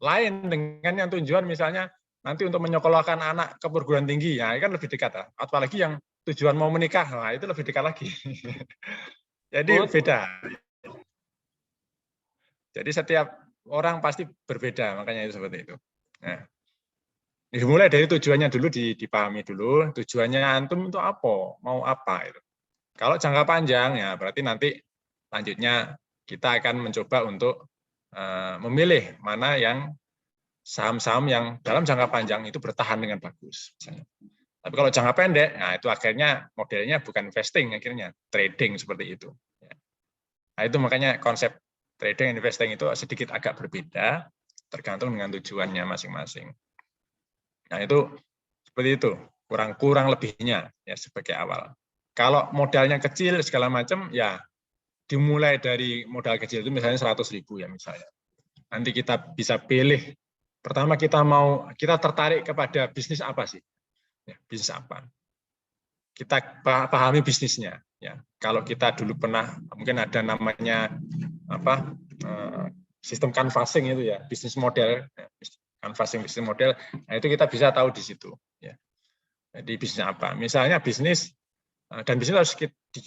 lain dengan yang tujuan misalnya nanti untuk menyekolahkan anak ke perguruan tinggi, ya kan lebih dekat. Apalagi yang tujuan mau menikah, nah itu lebih dekat lagi. Jadi beda. Jadi setiap orang pasti berbeda, makanya itu seperti itu. Nah, dimulai dari tujuannya dulu, dipahami dulu, tujuannya antum untuk apa, mau apa itu. Kalau jangka panjang ya berarti nanti lanjutnya kita akan mencoba untuk memilih mana yang saham-saham yang dalam jangka panjang itu bertahan dengan bagus. Misalnya. Tapi kalau jangka pendek, nah itu akhirnya modelnya bukan investing, akhirnya trading seperti itu. Nah itu makanya konsep trading dan investing itu sedikit agak berbeda, tergantung dengan tujuannya masing-masing. Nah itu seperti itu, kurang lebihnya ya sebagai awal. Kalau modalnya kecil segala macam, ya dimulai dari modal kecil itu misalnya 100.000 ya misalnya. Nanti kita bisa pilih. Pertama kita tertarik kepada bisnis apa sih? Ya, bisnis apa? Kita pahami bisnisnya. Ya, kalau kita dulu pernah mungkin ada namanya sistem canvassing itu ya, bisnis model, canvassing bisnis model. Nah itu kita bisa tahu di situ. Ya. Jadi bisnis apa? Misalnya bisnis. Dan bisnis harus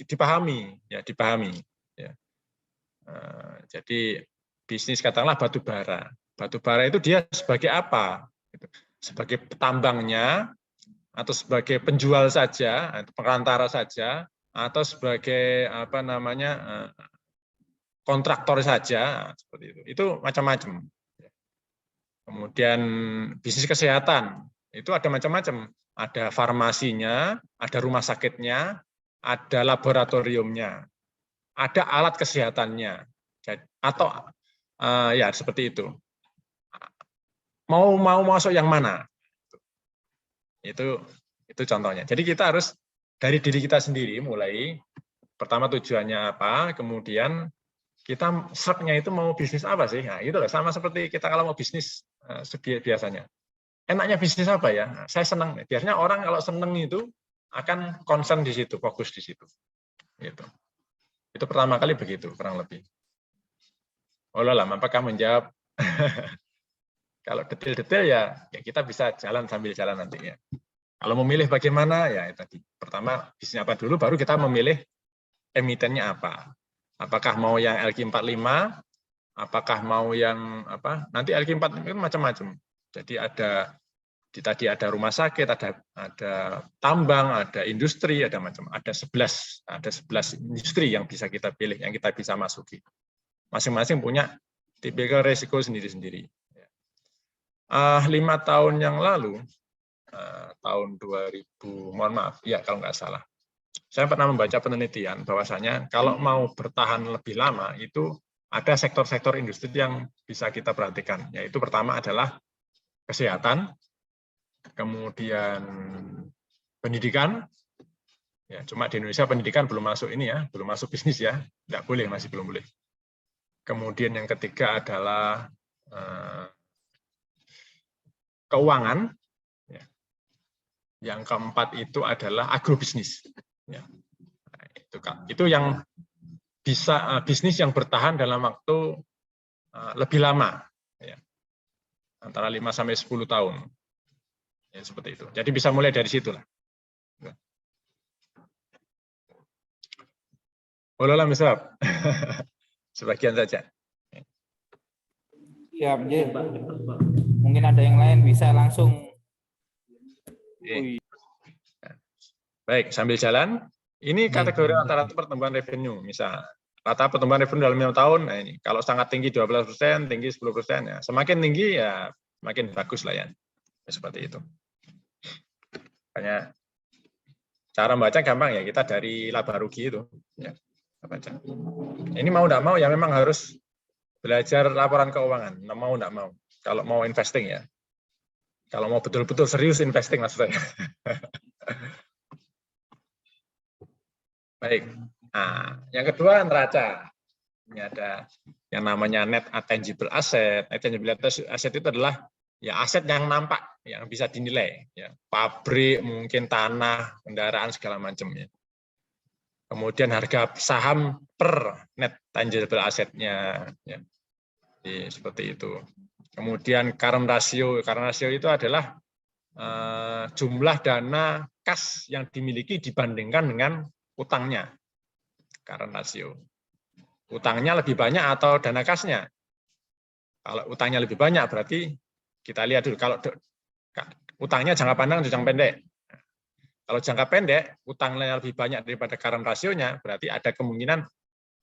dipahami. Ya. Jadi bisnis katakanlah batu bara. Batu bara itu dia sebagai apa? Sebagai petambangnya, atau sebagai penjual saja, atau perantara saja, atau sebagai kontraktor saja seperti itu. Itu macam-macam. Kemudian bisnis kesehatan itu ada macam-macam. Ada farmasinya, ada rumah sakitnya, ada laboratoriumnya, ada alat kesehatannya, atau ya seperti itu. Mau masuk yang mana? Itu contohnya. Jadi kita harus dari diri kita sendiri mulai. Pertama tujuannya apa, kemudian kita serapnya itu mau bisnis apa sih? Nah, itu sama seperti kita kalau mau bisnis biasanya. Enaknya bisnis apa ya? Nah, saya senang. Biasanya orang kalau senang itu akan concern di situ, fokus di situ. Gitu. Itu pertama kali begitu, kurang lebih. Oh lah, apakah menjawab? Kalau detail-detail ya kita bisa jalan sambil jalan nanti ya. Kalau memilih bagaimana ya tadi. Pertama bisnis apa dulu, baru kita memilih emitennya apa. Apakah mau yang LQ45? Apakah mau yang apa? Nanti LQ4 itu macam-macam. Jadi tadi ada rumah sakit, ada tambang, ada industri, ada macam, ada 11 industri yang bisa kita pilih, yang kita bisa masuki. Masing-masing punya tipikal resiko sendiri-sendiri. 5 tahun yang lalu, tahun 2000, mohon maaf, ya kalau nggak salah, saya pernah membaca penelitian bahwasanya kalau mau bertahan lebih lama itu ada sektor-sektor industri yang bisa kita perhatikan. Yaitu pertama adalah kesehatan, kemudian pendidikan. Ya, cuma di Indonesia pendidikan belum masuk ini ya, belum masuk bisnis ya, nggak boleh, masih belum boleh. Kemudian yang ketiga adalah keuangan. Ya. Yang keempat itu adalah agrobisnis. Ya. Nah, itu yang bisa bisnis yang bertahan dalam waktu lebih lama. Ya. Antara 5-10 tahun. Ya, seperti itu. Jadi bisa mulai dari situ lah. Bolehlah misal. Sebagian saja. Siap, J. Mungkin ada yang lain bisa langsung. Baik, sambil jalan. Ini kategori rata-rata pertumbuhan revenue. Misal, rata pertumbuhan revenue dalam 5 tahun, nah ini kalau sangat tinggi 12%, tinggi 10%, ya semakin tinggi ya makin bagus lah ya. Seperti itu. Makanya cara membaca gampang ya, kita dari laba rugi itu ya, baca. Ini mau enggak mau ya memang harus belajar laporan keuangan, mau enggak mau. Kalau mau investing ya. Kalau mau betul-betul serius investing maksudnya. Baik. Nah, yang kedua neraca. Ini ada yang namanya net tangible asset. Net tangible asset itu adalah ya aset yang nampak, yang bisa dinilai, ya pabrik, mungkin tanah, kendaraan segala macam ya. Kemudian harga saham per net tangible assetnya, ya. Jadi, seperti itu. Kemudian current ratio itu adalah jumlah dana kas yang dimiliki dibandingkan dengan utangnya. Current ratio. Utangnya lebih banyak atau dana kasnya? Kalau utangnya lebih banyak berarti kita lihat dulu, kalau utangnya jangka panjang atau jangka pendek. Kalau jangka pendek, utangnya lebih banyak daripada current ratio-nya, berarti ada kemungkinan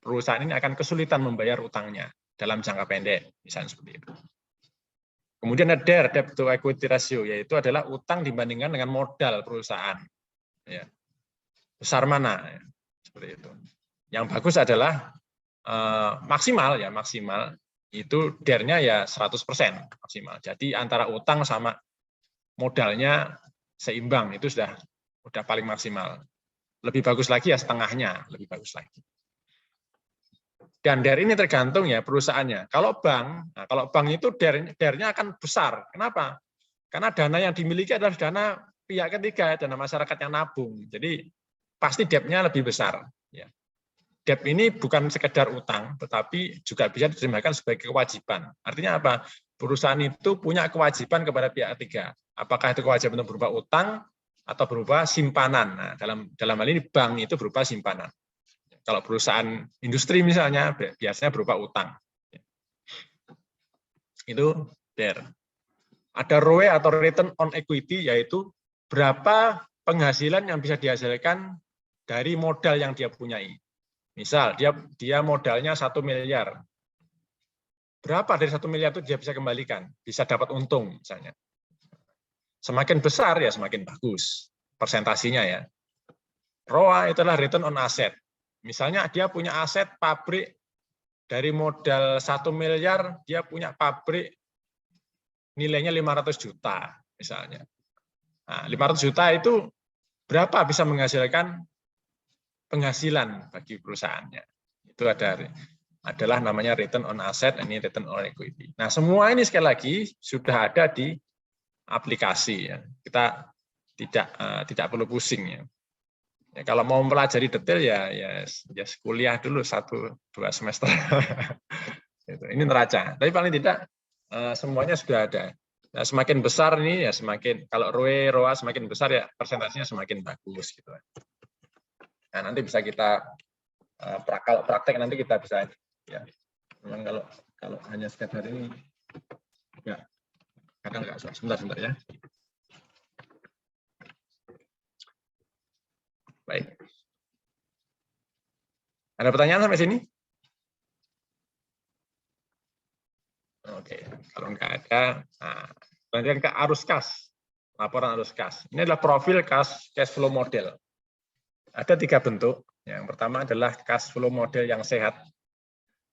perusahaan ini akan kesulitan membayar utangnya dalam jangka pendek, misalnya seperti itu. Kemudian ada debt to equity ratio, yaitu adalah utang dibandingkan dengan modal perusahaan. Ya. Besar mana? Ya. Seperti itu. Yang bagus adalah maksimal itu DER-nya ya 100% maksimal. Jadi antara utang sama modalnya seimbang, itu sudah paling maksimal. Lebih bagus lagi ya setengahnya, lebih bagus lagi. Dan DER ini tergantung ya perusahaannya. Kalau bank itu DER-nya akan besar. Kenapa? Karena dana yang dimiliki adalah dana pihak ketiga, dana masyarakat yang nabung. Jadi pasti debt-nya lebih besar. Ya. Debt ini bukan sekedar utang, tetapi juga bisa diterjemahkan sebagai kewajiban. Artinya apa? Perusahaan itu punya kewajiban kepada pihak ketiga. Apakah itu kewajiban itu berupa utang atau berupa simpanan? Nah, dalam hal ini bank itu berupa simpanan. Kalau perusahaan industri misalnya biasanya berupa utang. Itu DER. Ada ROE atau return on equity, yaitu berapa penghasilan yang bisa dihasilkan dari modal yang dia punyai. Misal dia modalnya 1 miliar. Berapa dari 1 miliar itu dia bisa kembalikan? Bisa dapat untung misalnya. Semakin besar ya semakin bagus persentasinya ya. ROA itulah return on asset. Misalnya dia punya aset pabrik dari modal 1 miliar, dia punya pabrik nilainya 500 juta misalnya. Nah, 500 juta itu berapa bisa menghasilkan penghasilan bagi perusahaannya. Itu adalah namanya return on asset, ini return on equity. Nah, semua ini sekali lagi sudah ada di aplikasi ya. Kita tidak perlu pusing ya. Ya, kalau mau mempelajari detail ya kuliah dulu 1-2 semester. Ini neraca. Tapi paling tidak semuanya sudah ada. Nah, semakin besar ini ya semakin, kalau ROA semakin besar ya persentasenya semakin bagus gitu. Nah, nanti bisa kita praktek nanti kita bisa ya. Memang kalau hanya sekedar ini ya kadang nggak susah. Sebentar ya. Baik. Ada pertanyaan sampai sini? Oke, kalau nggak ada, nah, lanjutkan ke arus kas, laporan arus kas. Ini adalah profil cash flow model. Ada 3 bentuk. Yang pertama adalah cash flow model yang sehat,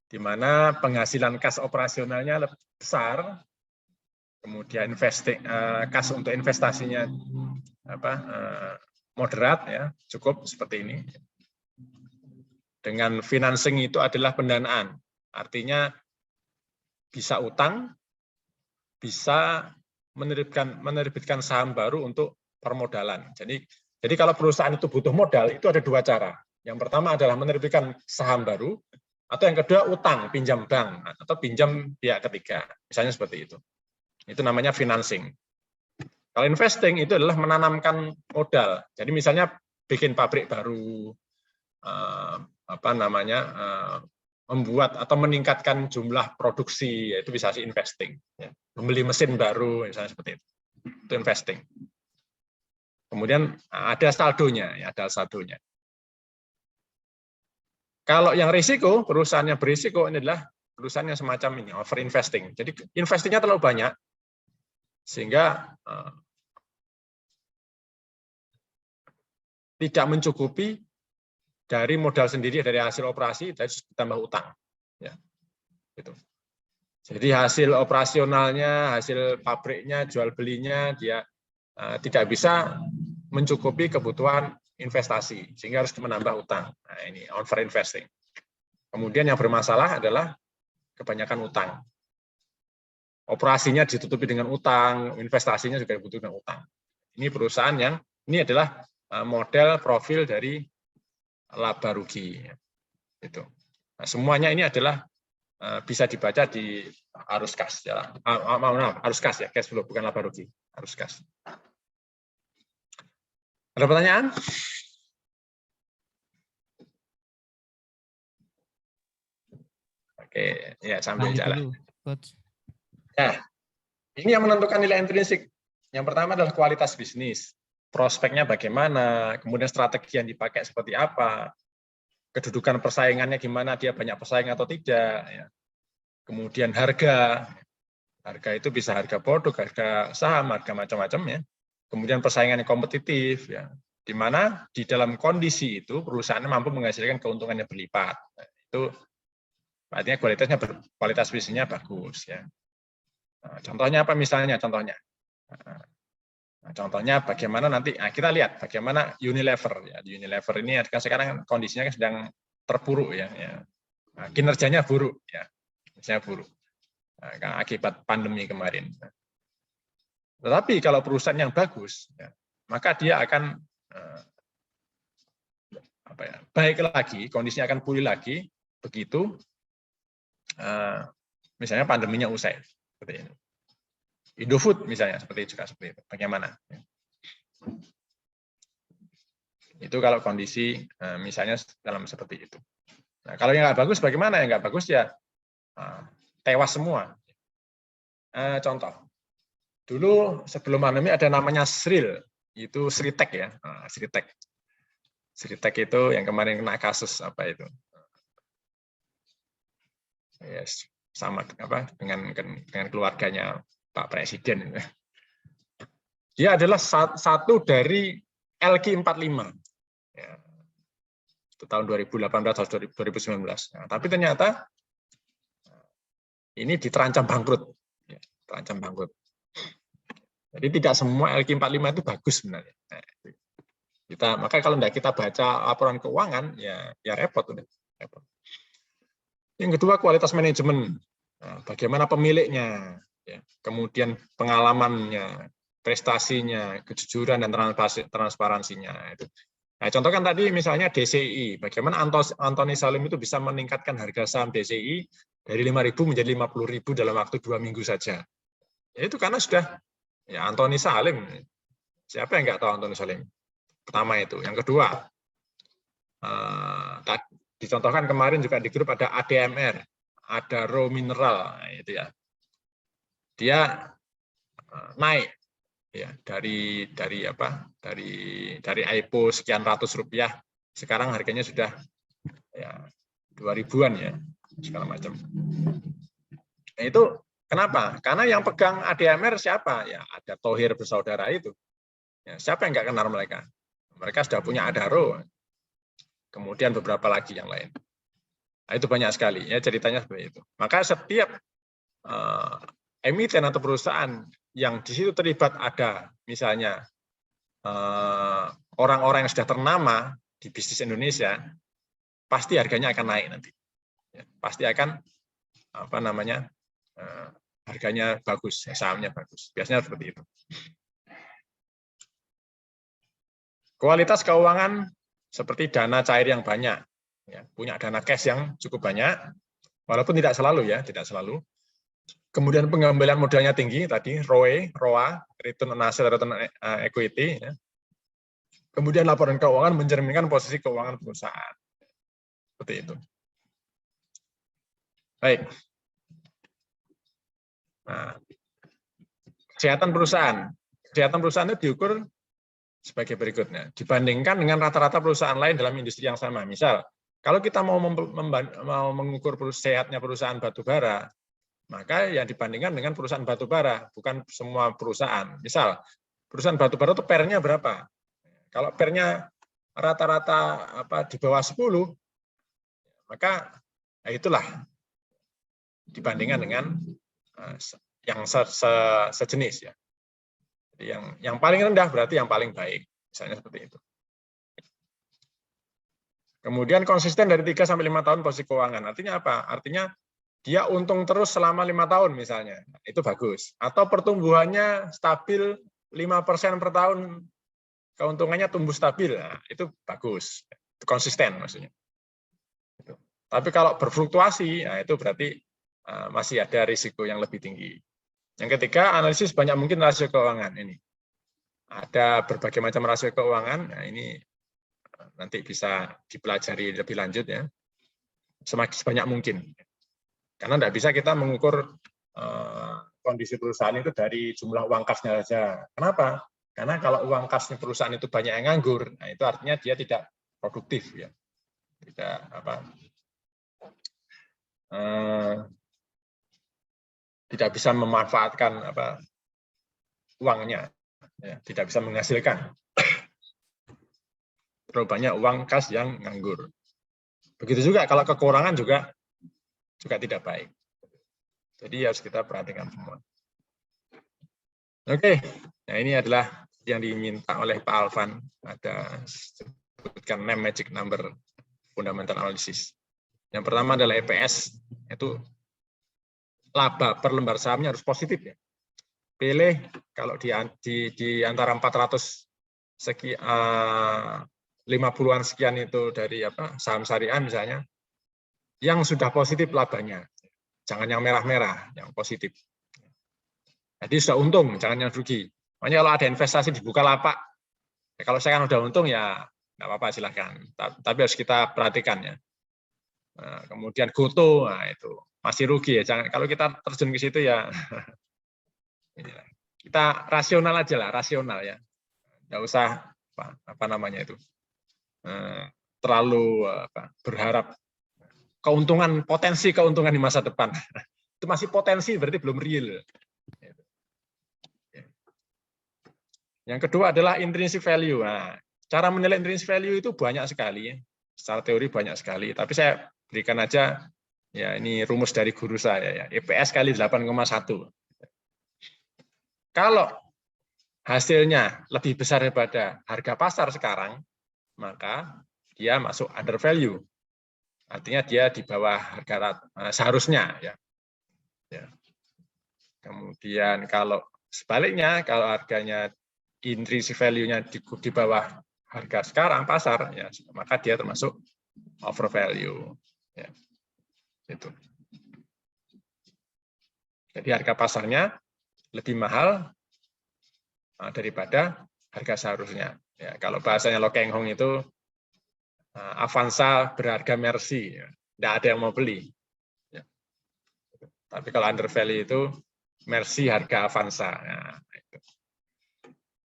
di mana penghasilan kas operasionalnya lebih besar, kemudian kas untuk investasinya moderat ya, cukup seperti ini. Dengan financing itu adalah pendanaan, artinya bisa utang, bisa menerbitkan saham baru untuk permodalan. Jadi kalau perusahaan itu butuh modal, itu ada 2 cara. Yang pertama adalah menerbitkan saham baru, atau yang kedua utang, pinjam bank, atau pinjam pihak ketiga. Misalnya seperti itu. Itu namanya financing. Kalau investing itu adalah menanamkan modal. Jadi misalnya bikin pabrik baru, membuat atau meningkatkan jumlah produksi, yaitu bisa investing. Ya. Membeli mesin baru, misalnya seperti itu investing. Kemudian ada saldonya, ya, ada saldonya. Kalau yang risiko, perusahaan yang berisiko ini adalah perusahaan yang semacam ini, over investing. Jadi investingnya terlalu banyak, sehingga tidak mencukupi dari modal sendiri, dari hasil operasi, dan ditambah utang. Ya, gitu. Jadi hasil operasionalnya, hasil pabriknya, jual belinya, dia tidak bisa mencukupi kebutuhan investasi, sehingga harus menambah utang. Nah, ini over investing. Kemudian yang bermasalah adalah kebanyakan utang. Operasinya ditutupi dengan utang, investasinya juga dibutuhkan utang. Ini perusahaan yang, ini adalah model profil dari laba rugi. Itu. Nah, semuanya ini adalah bisa dibaca di arus kas. Ya. Arus kas ya, cash flow, bukan laba rugi. Arus kas. Ada pertanyaan? Oke, ya sambil jalan. Nah, ini yang menentukan nilai intrinsik. Yang pertama adalah kualitas bisnis. Prospeknya bagaimana, kemudian strategi yang dipakai seperti apa, kedudukan persaingannya gimana, dia banyak pesaing atau tidak, ya. Kemudian harga itu bisa harga produk, harga saham, harga macam-macam ya. Kemudian persaingannya kompetitif, ya, di mana di dalam kondisi itu perusahaan mampu menghasilkan keuntungan yang berlipat. Nah, itu artinya kualitas bisnisnya bagus ya. Nah, contohnya apa misalnya? Contohnya bagaimana nanti kita lihat bagaimana Unilever ya. Unilever ini sekarang kondisinya sedang terpuruk ya. Nah, kinerjanya buruk ya. Kinerjanya buruk. Nah, akibat pandemi kemarin. Tetapi kalau perusahaan yang bagus ya, maka dia akan baik lagi, kondisinya akan pulih lagi begitu misalnya pandeminya usai seperti ini. Indofood misalnya seperti itu. Bagaimana? Itu kalau kondisi misalnya dalam seperti itu. Nah, kalau yang nggak bagus bagaimana? Yang nggak bagus ya tewas semua. Contoh, dulu sebelum pandemi ada namanya Sril, itu Sritek ya, Sritek itu yang kemarin kena kasus apa itu ya, sama dengan keluarganya Pak Presiden. Dia adalah satu dari LQ45. Ya, itu tahun 2018 atau 2019. Nah, tapi ternyata ini terancam bangkrut. Ya, terancam bangkrut. Jadi tidak semua LQ45 itu bagus sebenarnya. Nah, makanya kalau tidak kita baca laporan keuangan, ya repot udah. Repot. Yang kedua, kualitas manajemen. Nah, bagaimana pemiliknya, ya, kemudian pengalamannya, prestasinya, kejujuran dan transparansinya. Itu. Nah, contoh kan tadi misalnya DCI, bagaimana Antoni Salim itu bisa meningkatkan harga saham DCI dari 5.000 menjadi 50.000 dalam waktu 2 minggu saja. Ya, itu karena sudah ya Antoni Salim. Siapa yang nggak tahu Antoni Salim? Pertama itu. Yang kedua, dicontohkan kemarin juga di grup ada ADMR, ada Raw Mineral, nah, itu ya. Dia naik ya dari IPO sekian ratus rupiah, sekarang harganya sudah ya 2.000-an ya segala macam. Nah, itu kenapa? Karena yang pegang ADMR siapa? Ya ada Thohir bersaudara itu. Ya, siapa yang nggak kenal mereka? Mereka sudah punya Adaro, kemudian beberapa lagi yang lain. Nah, itu banyak sekali ya ceritanya seperti itu. Maka setiap emiten atau perusahaan yang di situ terlibat ada misalnya orang-orang yang sudah ternama di bisnis Indonesia, pasti harganya akan naik nanti. Ya, pasti akan harganya bagus, sahamnya bagus. Biasanya seperti itu. Kualitas keuangan seperti dana cair yang banyak, ya, punya dana cash yang cukup banyak, walaupun tidak selalu ya, tidak selalu. Kemudian pengembalian modalnya tinggi tadi, ROA, return on asset, return on equity. Ya. Kemudian laporan keuangan mencerminkan posisi keuangan perusahaan. Seperti itu. Baik. Nah, kesehatan perusahaan. Kesehatan perusahaan itu diukur sebagai berikutnya. Dibandingkan dengan rata-rata perusahaan lain dalam industri yang sama. Misal, kalau kita mau mengukur sehatnya perusahaan batubara, maka yang dibandingkan dengan perusahaan batubara, bukan semua perusahaan. Misal, perusahaan batubara itu pernya berapa? Kalau pernya rata-rata di bawah 10, maka ya itulah dibandingkan dengan yang sejenis ya. Yang paling rendah berarti yang paling baik, misalnya seperti itu. Kemudian konsisten dari 3 sampai 5 tahun posisi keuangan. Artinya apa? Artinya dia untung terus selama 5 tahun misalnya, itu bagus. Atau pertumbuhannya stabil 5% per tahun, keuntungannya tumbuh stabil, nah, itu bagus, itu konsisten maksudnya. Tapi kalau berfluktuasi, nah itu berarti masih ada risiko yang lebih tinggi. Yang ketiga, analisis banyak mungkin rasio keuangan ini. Ada berbagai macam rasio keuangan, nah ini nanti bisa dipelajari lebih lanjut ya. Semakin sebanyak mungkin. Karena tidak bisa kita mengukur kondisi perusahaan itu dari jumlah uang kasnya saja. Kenapa? Karena kalau uang kasnya perusahaan itu banyak yang nganggur, nah itu artinya dia tidak produktif ya. Tidak tidak bisa memanfaatkan uangnya, ya, tidak bisa menghasilkan. Terlalu banyak uang kas yang nganggur. Begitu juga kalau kekurangan juga tidak baik. Jadi harus kita perhatikan semua. Oke, nah ini adalah yang diminta oleh Pak Alvan. Ada sebutkan 6 magic number fundamental analysis. Yang pertama adalah EPS, itu laba per lembar sahamnya harus positif ya. Pilih kalau di antara 400 50-an sekian itu dari saham syariah misalnya, yang sudah positif labanya. Jangan yang merah-merah, yang positif. Jadi sudah untung, jangan yang rugi. Makanya kalau ada investasi di Bukalapak, ya kalau saya kan udah untung ya nggak apa-apa silahkan. Tapi harus kita perhatikan ya. Nah, kemudian Goto, nah itu masih rugi ya. Jangan kalau kita terjun ke situ ya kita rasional aja lah, rasional ya. Nggak usah apa namanya itu terlalu berharap keuntungan, potensi keuntungan di masa depan. Itu masih potensi, berarti belum real. Yang kedua adalah intrinsic value. Nah, cara menilai intrinsic value itu banyak sekali, secara teori banyak sekali. Tapi saya berikan aja, ya ini rumus dari guru saya, ya, EPS kali 8,1. Kalau hasilnya lebih besar daripada harga pasar sekarang, maka dia masuk under value. Artinya dia di bawah harga seharusnya. Ya. Kemudian kalau sebaliknya, kalau harganya intrinsic value-nya di bawah harga sekarang pasar, ya, maka dia termasuk over value. Ya. Itu. Jadi harga pasarnya lebih mahal daripada harga seharusnya. Ya, kalau bahasanya Lo Keng Hong itu Avanza berharga Mercy, ya. Tidak ada yang mau beli. Ya. Tapi kalau under value itu Mercy harga Avanza. Nah, itu.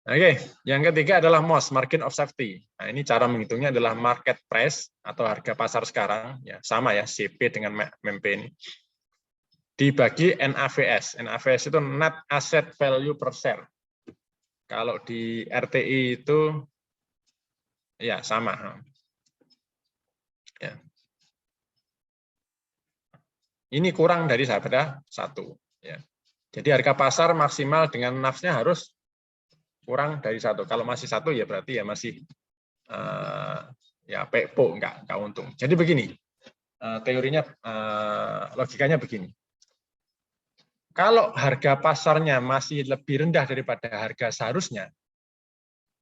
Oke, yang ketiga adalah MOS, margin of safety. Nah, ini cara menghitungnya adalah market price atau harga pasar sekarang, ya sama ya CP dengan MEMP ini. Dibagi NAVS. NAVS itu net asset value per share. Kalau di RTI itu ya sama. Ya. Ini kurang dari daripada 1. Ya. Jadi harga pasar maksimal dengan NAVS-nya harus kurang dari 1. Kalau masih 1 ya berarti ya masih ya PEPO, enggak untung. Jadi begini, teorinya, logikanya begini. Kalau harga pasarnya masih lebih rendah daripada harga seharusnya,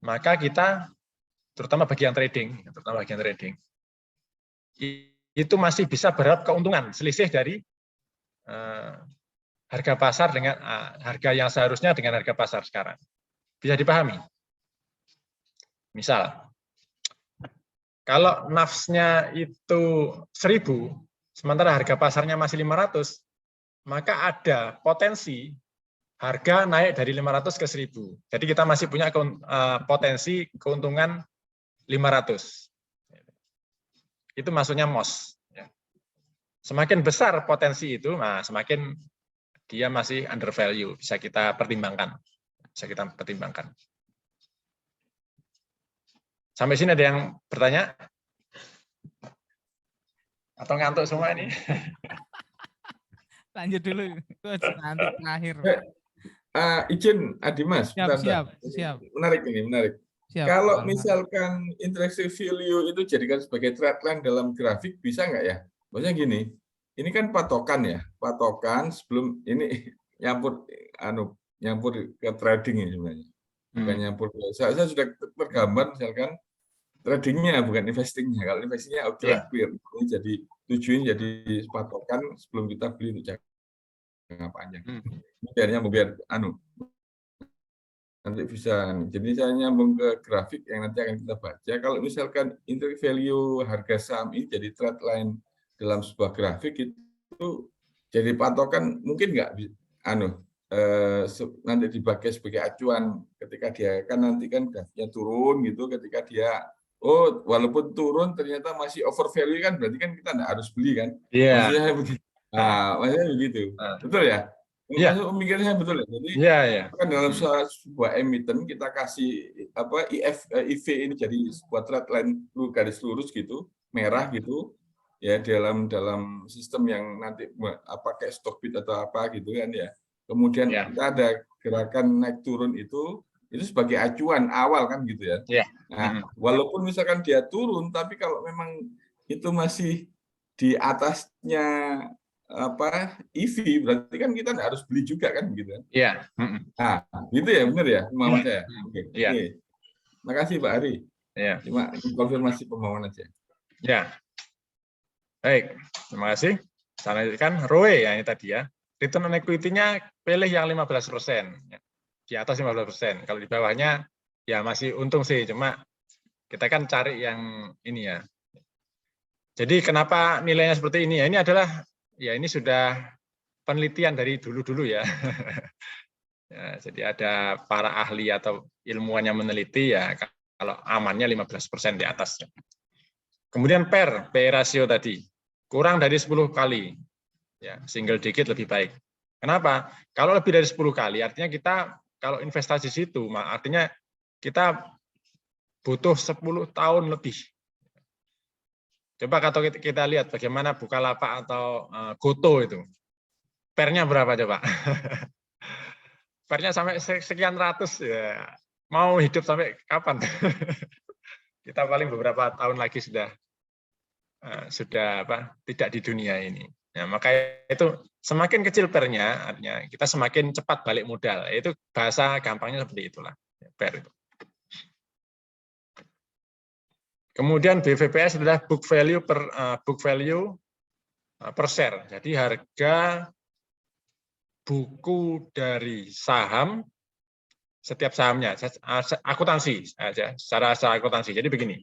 maka kita, terutama bagian trading, itu masih bisa berharap keuntungan, selisih dari harga pasar dengan harga yang seharusnya dengan harga pasar sekarang. Bisa dipahami? Misal, kalau NAVS-nya itu 1.000, sementara harga pasarnya masih 500, maka ada potensi harga naik dari 500 ke 1.000. Jadi kita masih punya potensi keuntungan 500. Itu maksudnya MOS. Semakin besar potensi itu, nah semakin dia masih under value, bisa kita pertimbangkan. Sampai sini ada yang bertanya? Atau ngantuk semua ini? Lanjut dulu, nanti terakhir. Izin Adimas, Siap. Menarik ini, menarik. Siap. Kalau misalkan intrinsic value itu jadikan sebagai trendline dalam grafik, bisa nggak ya? Maksudnya gini, ini kan patokan ya, patokan sebelum ini nyampur ke trading ini sebenarnya. Bukan nyampur. Saya sudah tergambar misalkan tradingnya bukan investingnya. Kalau investingnya oke lah, clear. Ini jadi tujuan jadi patokan sebelum kita beli untuk jangka panjang. Biar nanti bisa. Jadi saya nyambung ke grafik yang nanti akan kita baca. Kalau misalkan intrinsic value harga saham ini jadi trendline dalam sebuah grafik, itu jadi patokan, mungkin nggak nanti dipakai sebagai acuan ketika dia kan nanti kan grafiknya turun gitu, ketika dia walaupun turun ternyata masih over value kan, berarti kan kita nggak harus beli kan. Maksudnya begitu. Maksudnya begitu. Betul ya? Maksud pemikirannya betul ya. Jadi kan dalam sebuah emiten kita kasih IV ini jadi sebuah trendline garis lurus gitu, merah gitu. Ya dalam sistem yang nanti pakai stock bid atau apa gitu kan ya. Kemudian kita ada gerakan naik turun itu sebagai acuan awal kan gitu ya. Nah, walaupun misalkan dia turun, tapi kalau memang itu masih di atasnya EV, berarti kan kita nggak harus beli juga kan gitu. Iya. Nah, gitu ya, benar ya pemahaman saya. Oke. Makasih Pak Ari. Cuma konfirmasi pemahaman aja. Ya. Baik, terima kasih. Saya lanjutkan ROE ya ini tadi ya. Return on equity-nya pilih yang 15%. Di atas 15%. Kalau di bawahnya ya masih untung sih, cuma kita kan cari yang ini ya. Jadi kenapa nilainya seperti ini ya? Ini adalah ya ini sudah penelitian dari dulu-dulu ya. Ya. Jadi ada para ahli atau ilmuwan yang meneliti ya kalau amannya 15% di atas. Kemudian PE ratio tadi. kurang dari 10 kali. Ya, single digit lebih baik. Kenapa? Kalau lebih dari 10 kali, artinya kita kalau investasi situ, artinya kita butuh 10 tahun lebih. Coba kalau kita lihat bagaimana Bukalapak atau Goto itu. Pernya berapa coba? Pernya sampai sekian ratus, ya. Mau hidup sampai kapan? Kita paling beberapa tahun lagi sudah tidak di dunia ini. Nah, maka itu semakin kecil pernya, artinya kita semakin cepat balik modal. Itu bahasa gampangnya seperti itulah. Per itu. Kemudian BVPS adalah book value per share. Jadi harga buku dari saham setiap sahamnya. Akuntansi aja, secara akuntansi. Jadi begini.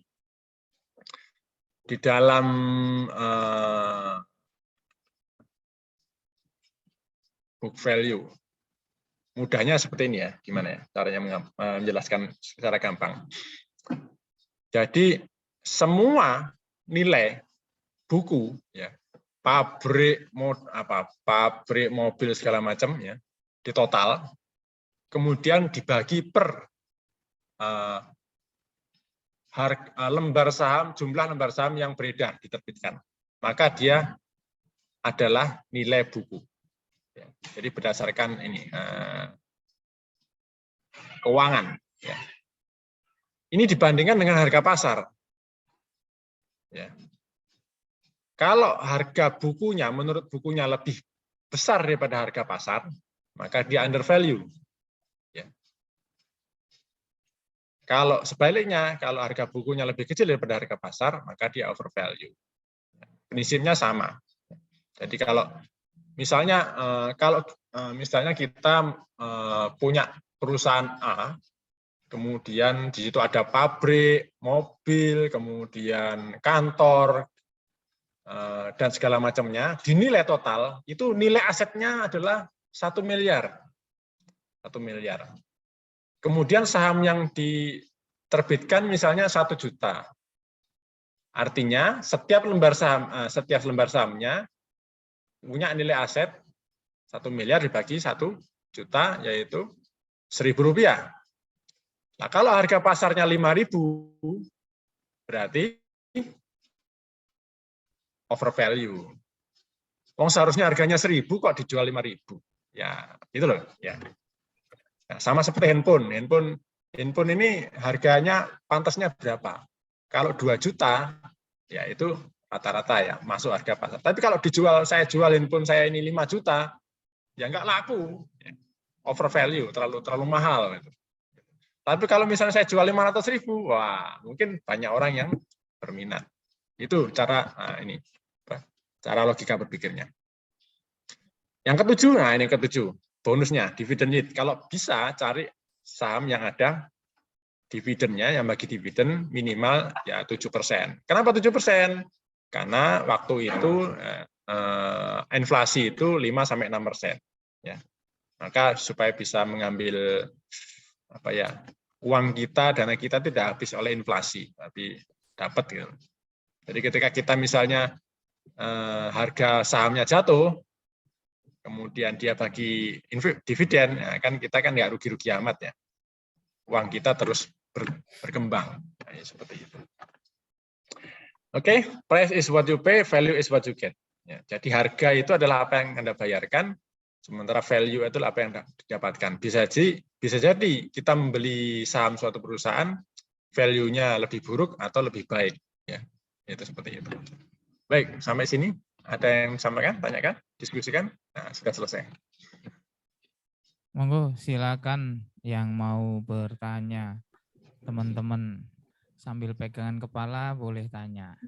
Di dalam book value, mudahnya seperti ini ya, gimana ya caranya menjelaskan secara gampang. Jadi semua nilai buku, ya, pabrik mobil segala macam, ya, di total, kemudian dibagi per lembar saham, jumlah lembar saham yang beredar diterbitkan, maka dia adalah nilai buku. Ya, jadi berdasarkan ini keuangan. Ya. Ini dibandingkan dengan harga pasar. Ya. Kalau harga bukunya, menurut bukunya lebih besar daripada harga pasar, maka dia undervalue. Ya. Kalau sebaliknya, kalau harga bukunya lebih kecil daripada harga pasar, maka dia overvalue. Prinsipnya sama. Jadi kalau misalnya misalnya kita punya perusahaan A, kemudian di situ ada pabrik, mobil, kemudian kantor, dan segala macamnya, dinilai total, itu nilai asetnya adalah 1 miliar. 1 miliar. Kemudian saham yang diterbitkan misalnya 1 juta. Artinya setiap lembar sahamnya punya nilai aset 1 miliar dibagi 1 juta, yaitu Rp1.000. Nah, kalau harga pasarnya 5.000, berarti overvalue. Wong seharusnya harganya 1.000 kok dijual 5.000. Ya, gitu loh. Ya. Nah, sama seperti handphone. Handphone ini harganya pantasnya berapa? Kalau 2 juta, ya itu rata-rata ya masuk harga pasar. Tapi kalau saya jual handphone saya ini 5 juta, ya nggak laku. Overvalue, terlalu mahal. Tapi kalau misalnya saya jual 500.000, wah mungkin banyak orang yang berminat. Itu cara logika berpikirnya. Yang ketujuh, ini ketujuh, bonusnya dividend yield. Kalau bisa cari saham yang ada dividennya, yang bagi dividen minimal ya 7%. Kenapa 7%? Karena waktu itu inflasi itu 5-6%. Ya. Maka supaya bisa mengambil uang kita, dana kita tidak habis oleh inflasi, tapi dapat gitu. Jadi ketika kita misalnya harga sahamnya jatuh, kemudian dia bagi dividen, ya kan kita kan nggak rugi-rugi amat ya. Uang kita terus berkembang, nah, seperti itu. Oke, price is what you pay, value is what you get. Ya, jadi harga itu adalah apa yang Anda bayarkan, sementara value itu apa yang didapatkan. Bisa jadi kita membeli saham suatu perusahaan, value-nya lebih buruk atau lebih baik. Ya, itu seperti itu. Baik, sampai sini. Ada yang sampaikan, tanyakan, diskusikan. Nah, sudah selesai. Monggo silakan yang mau bertanya. Teman-teman sambil pegangan kepala boleh tanya.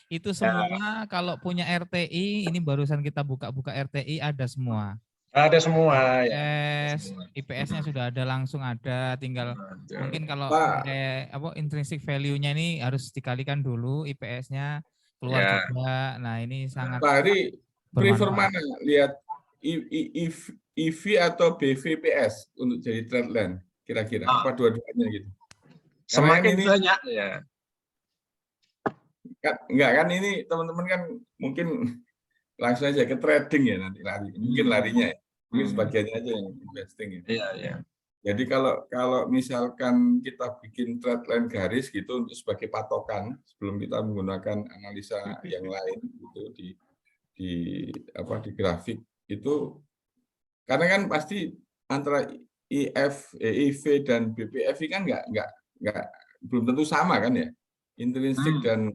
Itu semua kalau punya RTI, ini barusan kita buka-buka RTI ada semua. Ada semua. IPS-nya sudah ada, langsung ada, tinggal mungkin kalau intrinsic value-nya ini harus dikalikan dulu, IPS-nya keluar juga. Nah ini sangat Pak Hari, prefer mana? Lihat EV atau BVPS untuk jadi trendline kira-kira? Apa dua-duanya gitu? Semakin banyak ya. Enggak kan ini teman-teman kan mungkin langsung aja ke trading ya nanti lari. Mungkin larinya ya. Mungkin sebagiannya aja yang investing ya. Iya, iya. Jadi kalau misalkan kita bikin trend line garis gitu untuk sebagai patokan sebelum kita menggunakan analisa yang lain gitu di grafik itu, karena kan pasti antara EIV dan BPFI kan nggak belum tentu sama kan ya, intrinsik dan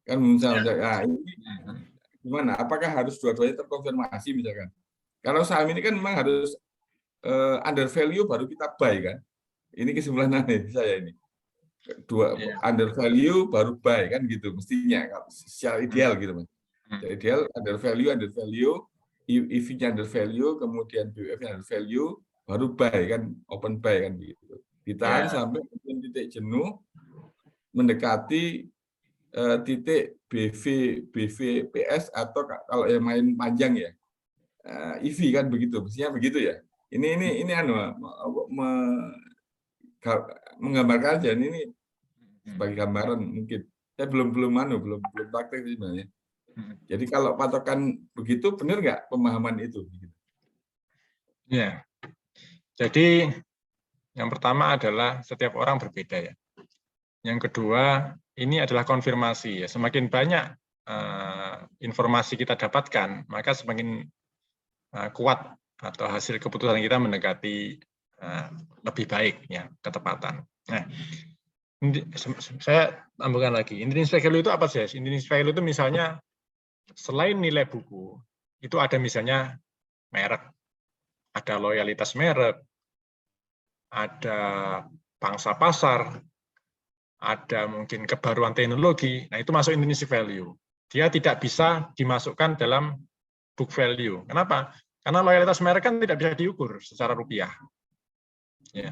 kan misalnya ini gimana? Apakah harus dua-duanya terkonfirmasi misalkan? Kalau saham ini kan memang harus under value baru kita buy kan? Ini kesimpulan saya ini. Under value baru buy kan gitu mestinya secara ideal gitu Mas. Secara ideal under value, EV-nya under value, kemudian BUF-nya under value, baru buy kan, open buy kan gitu. Ditahan sampai titik jenuh mendekati titik BVPS atau kalau yang main panjang ya EV kan begitu, mestinya begitu ya. Ini menggambarkan aja ini sebagai gambaran mungkin. Saya belum praktek sebenarnya. Jadi kalau patokan begitu benar nggak pemahaman itu? Ya. Jadi yang pertama adalah setiap orang berbeda ya. Yang kedua ini adalah konfirmasi ya. Semakin banyak informasi kita dapatkan, maka semakin kuat atau hasil keputusan kita mendekati lebih baik ya ketepatan. Nah, saya tambahkan lagi. Intrinsic value itu apa sih? Intrinsic value itu misalnya selain nilai buku, itu ada misalnya merek, ada loyalitas merek, ada pangsa pasar, ada mungkin kebaruan teknologi. Nah, itu masuk intrinsic value. Dia tidak bisa dimasukkan dalam book value. Kenapa? Karena loyalitas merek kan tidak bisa diukur secara rupiah. Ya.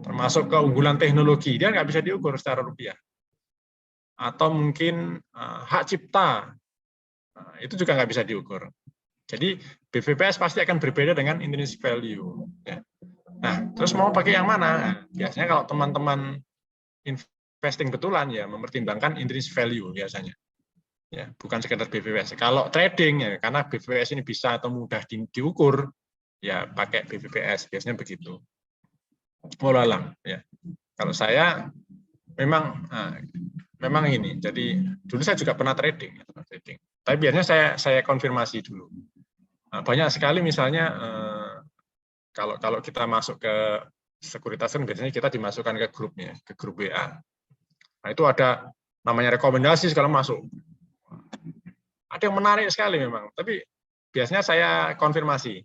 Termasuk keunggulan teknologi, dia nggak bisa diukur secara rupiah. Atau mungkin hak cipta, itu juga nggak bisa diukur. Jadi BVPS pasti akan berbeda dengan intrinsic value. Ya. Nah, terus mau pakai yang mana? Nah, biasanya kalau teman-teman investing betulan ya mempertimbangkan intrinsic value biasanya. Ya, bukan sekedar BVPS. Kalau trading ya, karena BVPS ini bisa atau mudah diukur, ya pakai BVPS biasanya begitu. Wallahu alam ya. Kalau saya memang ini. Jadi dulu saya juga pernah trading. Tapi biasanya saya konfirmasi dulu. Banyak sekali misalnya kalau kita masuk ke sekuritas kan biasanya kita dimasukkan ke grupnya, ke grup WA. Nah, itu ada namanya rekomendasi segala masuk. Ada yang menarik sekali memang, tapi biasanya saya konfirmasi.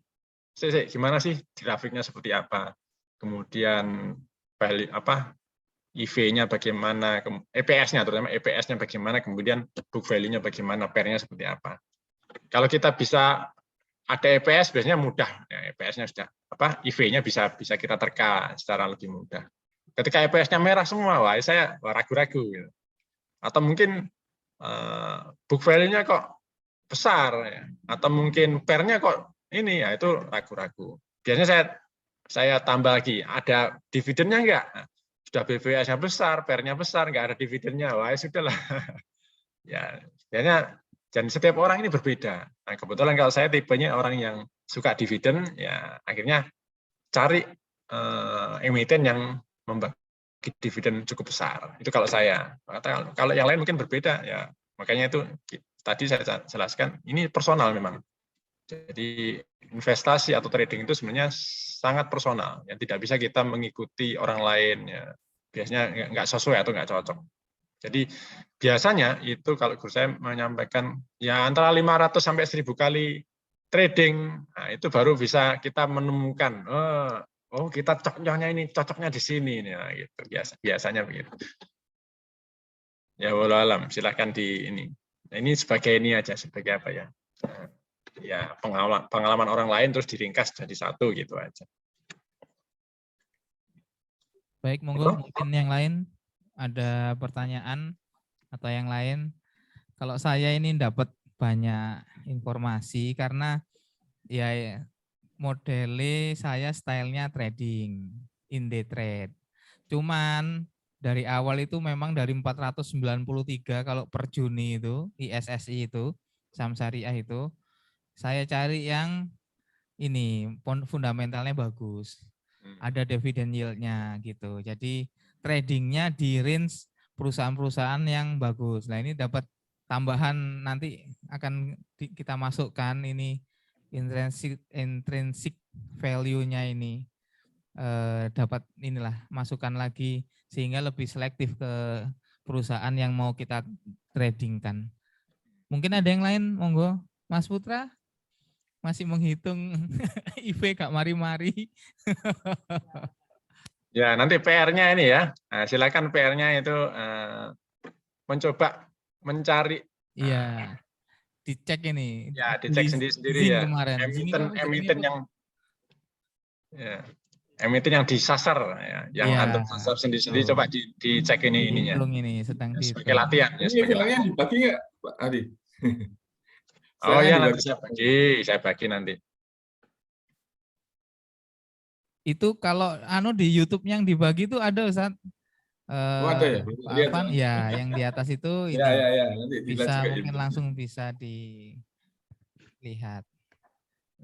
Gimana sih grafiknya seperti apa? Kemudian value EV-nya bagaimana, EPS-nya terutama EPS-nya bagaimana, kemudian book value-nya bagaimana, pair-nya seperti apa. Kalau kita bisa ada EPS biasanya mudah, ya, EPS-nya sudah EV-nya bisa kita terka secara lebih mudah. Ketika EPS-nya merah semua, saya ragu-ragu gitu. Atau mungkin book value-nya kok besar ya. Atau mungkin pair-nya kok ini ya, itu ragu-ragu. Biasanya saya tambah lagi, ada dividennya enggak? Sudah BVPS-nya besar, pair-nya besar, enggak ada dividennya, ya sudahlah. Ya, biasanya dan setiap orang ini berbeda. Nah, kebetulan kalau saya tipenya orang yang suka dividen, ya akhirnya cari emiten yang membagi dividen cukup besar. Itu kalau saya. Kalau yang lain mungkin berbeda, ya makanya itu tadi saya jelaskan, ini personal memang. Jadi investasi atau trading itu sebenarnya sangat personal, yang tidak bisa kita mengikuti orang lain. Ya. Biasanya nggak sesuai atau nggak cocok. Jadi biasanya itu kalau guru saya menyampaikan ya antara 500 sampai 1000 kali trading, nah itu baru bisa kita menemukan oh kita cocoknya di sini nah, gitu. Biasanya begitu. Ya wallahu alam, silakan di ini. Nah, ini sebagai ini aja sebagai apa ya? Ya pengalaman orang lain terus diringkas jadi satu gitu aja. Baik, monggo mungkin yang lain ada pertanyaan atau yang lain. Kalau saya ini dapat banyak informasi karena ya modelnya saya stylenya trading, in day trade. Cuman dari awal itu memang dari 493 kalau per Juni itu ISSI itu saham syariah itu saya cari yang ini fundamentalnya bagus, ada dividen yield-nya gitu. Jadi tradingnya di range perusahaan-perusahaan yang bagus. Nah ini dapat tambahan nanti akan kita masukkan ini intrinsic value-nya ini dapat inilah masukan lagi sehingga lebih selektif ke perusahaan yang mau kita tradingkan. Mungkin ada yang lain, monggo Mas Putra masih menghitung IV Kak mari-mari. Ya, nanti PR-nya ini ya. Nah, silakan PR-nya itu mencoba mencari. Iya, dicek ini. Ya, dicek sendiri-sendiri Zing ya. kemarin. Emiten yang ya, emiten yang disasar ya, yang Iya, antum sasar sendiri-sendiri coba dicek ininya. dihitung ini sedang Sebagai dihitung. latihan ya, Ini sebagai filenya latihan. dibagi nggak, Pak Adi? Oh Filenya ya, nanti dibagi. saya bagi nanti. Itu kalau di YouTube yang dibagi itu ada Ustaz. Oh, ada ya? Pak Lihat, Afan, Pak. ya yang di atas itu Ya, ini ya. Nanti dilihat bisa juga mungkin YouTube-nya. langsung bisa dilihat.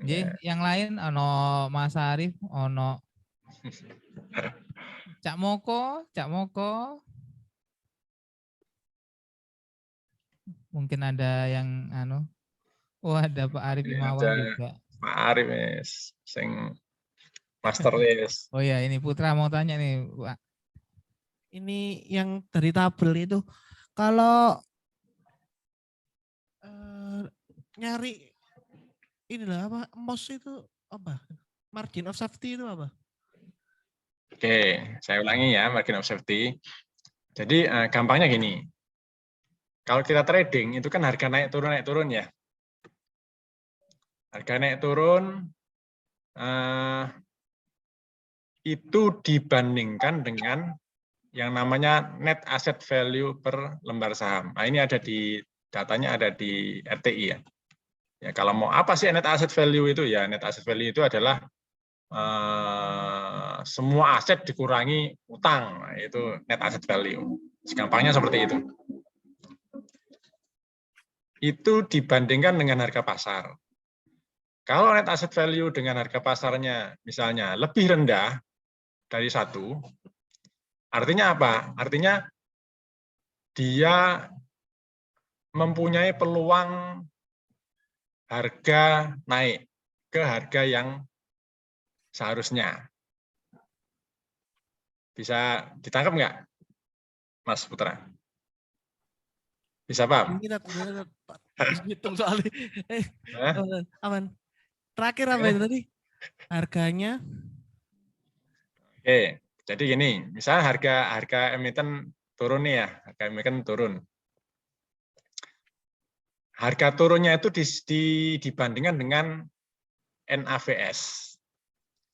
Ya. Yang lain ono Mas Arif, ono Cak Moko. Mungkin ada yang oh ada Pak Arif Ini Imawan ada juga. Pak Arif sing master list. Oh ya, ini Putra mau tanya nih, Pak. Ini yang dari tabel itu kalau nyari inilah apa MOS itu apa? Margin of safety itu apa? Oke, saya ulangi ya, margin of safety. Jadi gampangnya gini. Kalau kita trading itu kan harga naik turun ya. Harga naik turun itu dibandingkan dengan yang namanya net asset value per lembar saham. Nah, ini ada di datanya ada di RTI ya. Ya kalau mau apa sih net asset value itu ya? Net asset value itu adalah semua aset dikurangi utang. Nah, itu net asset value. Gampangnya seperti itu. Itu dibandingkan dengan harga pasar. Kalau net asset value dengan harga pasarnya misalnya lebih rendah dari 1, artinya apa? Artinya dia mempunyai peluang harga naik ke harga yang seharusnya. Bisa ditangkap nggak, Mas Putra? Bisa paham? Hitung soalnya. Aman. Terakhir apa itu tadi? Harganya? Oke, jadi gini, misalnya harga emiten turun nih ya, harga emiten turun. Harga turunnya itu dibandingkan dengan NAVS,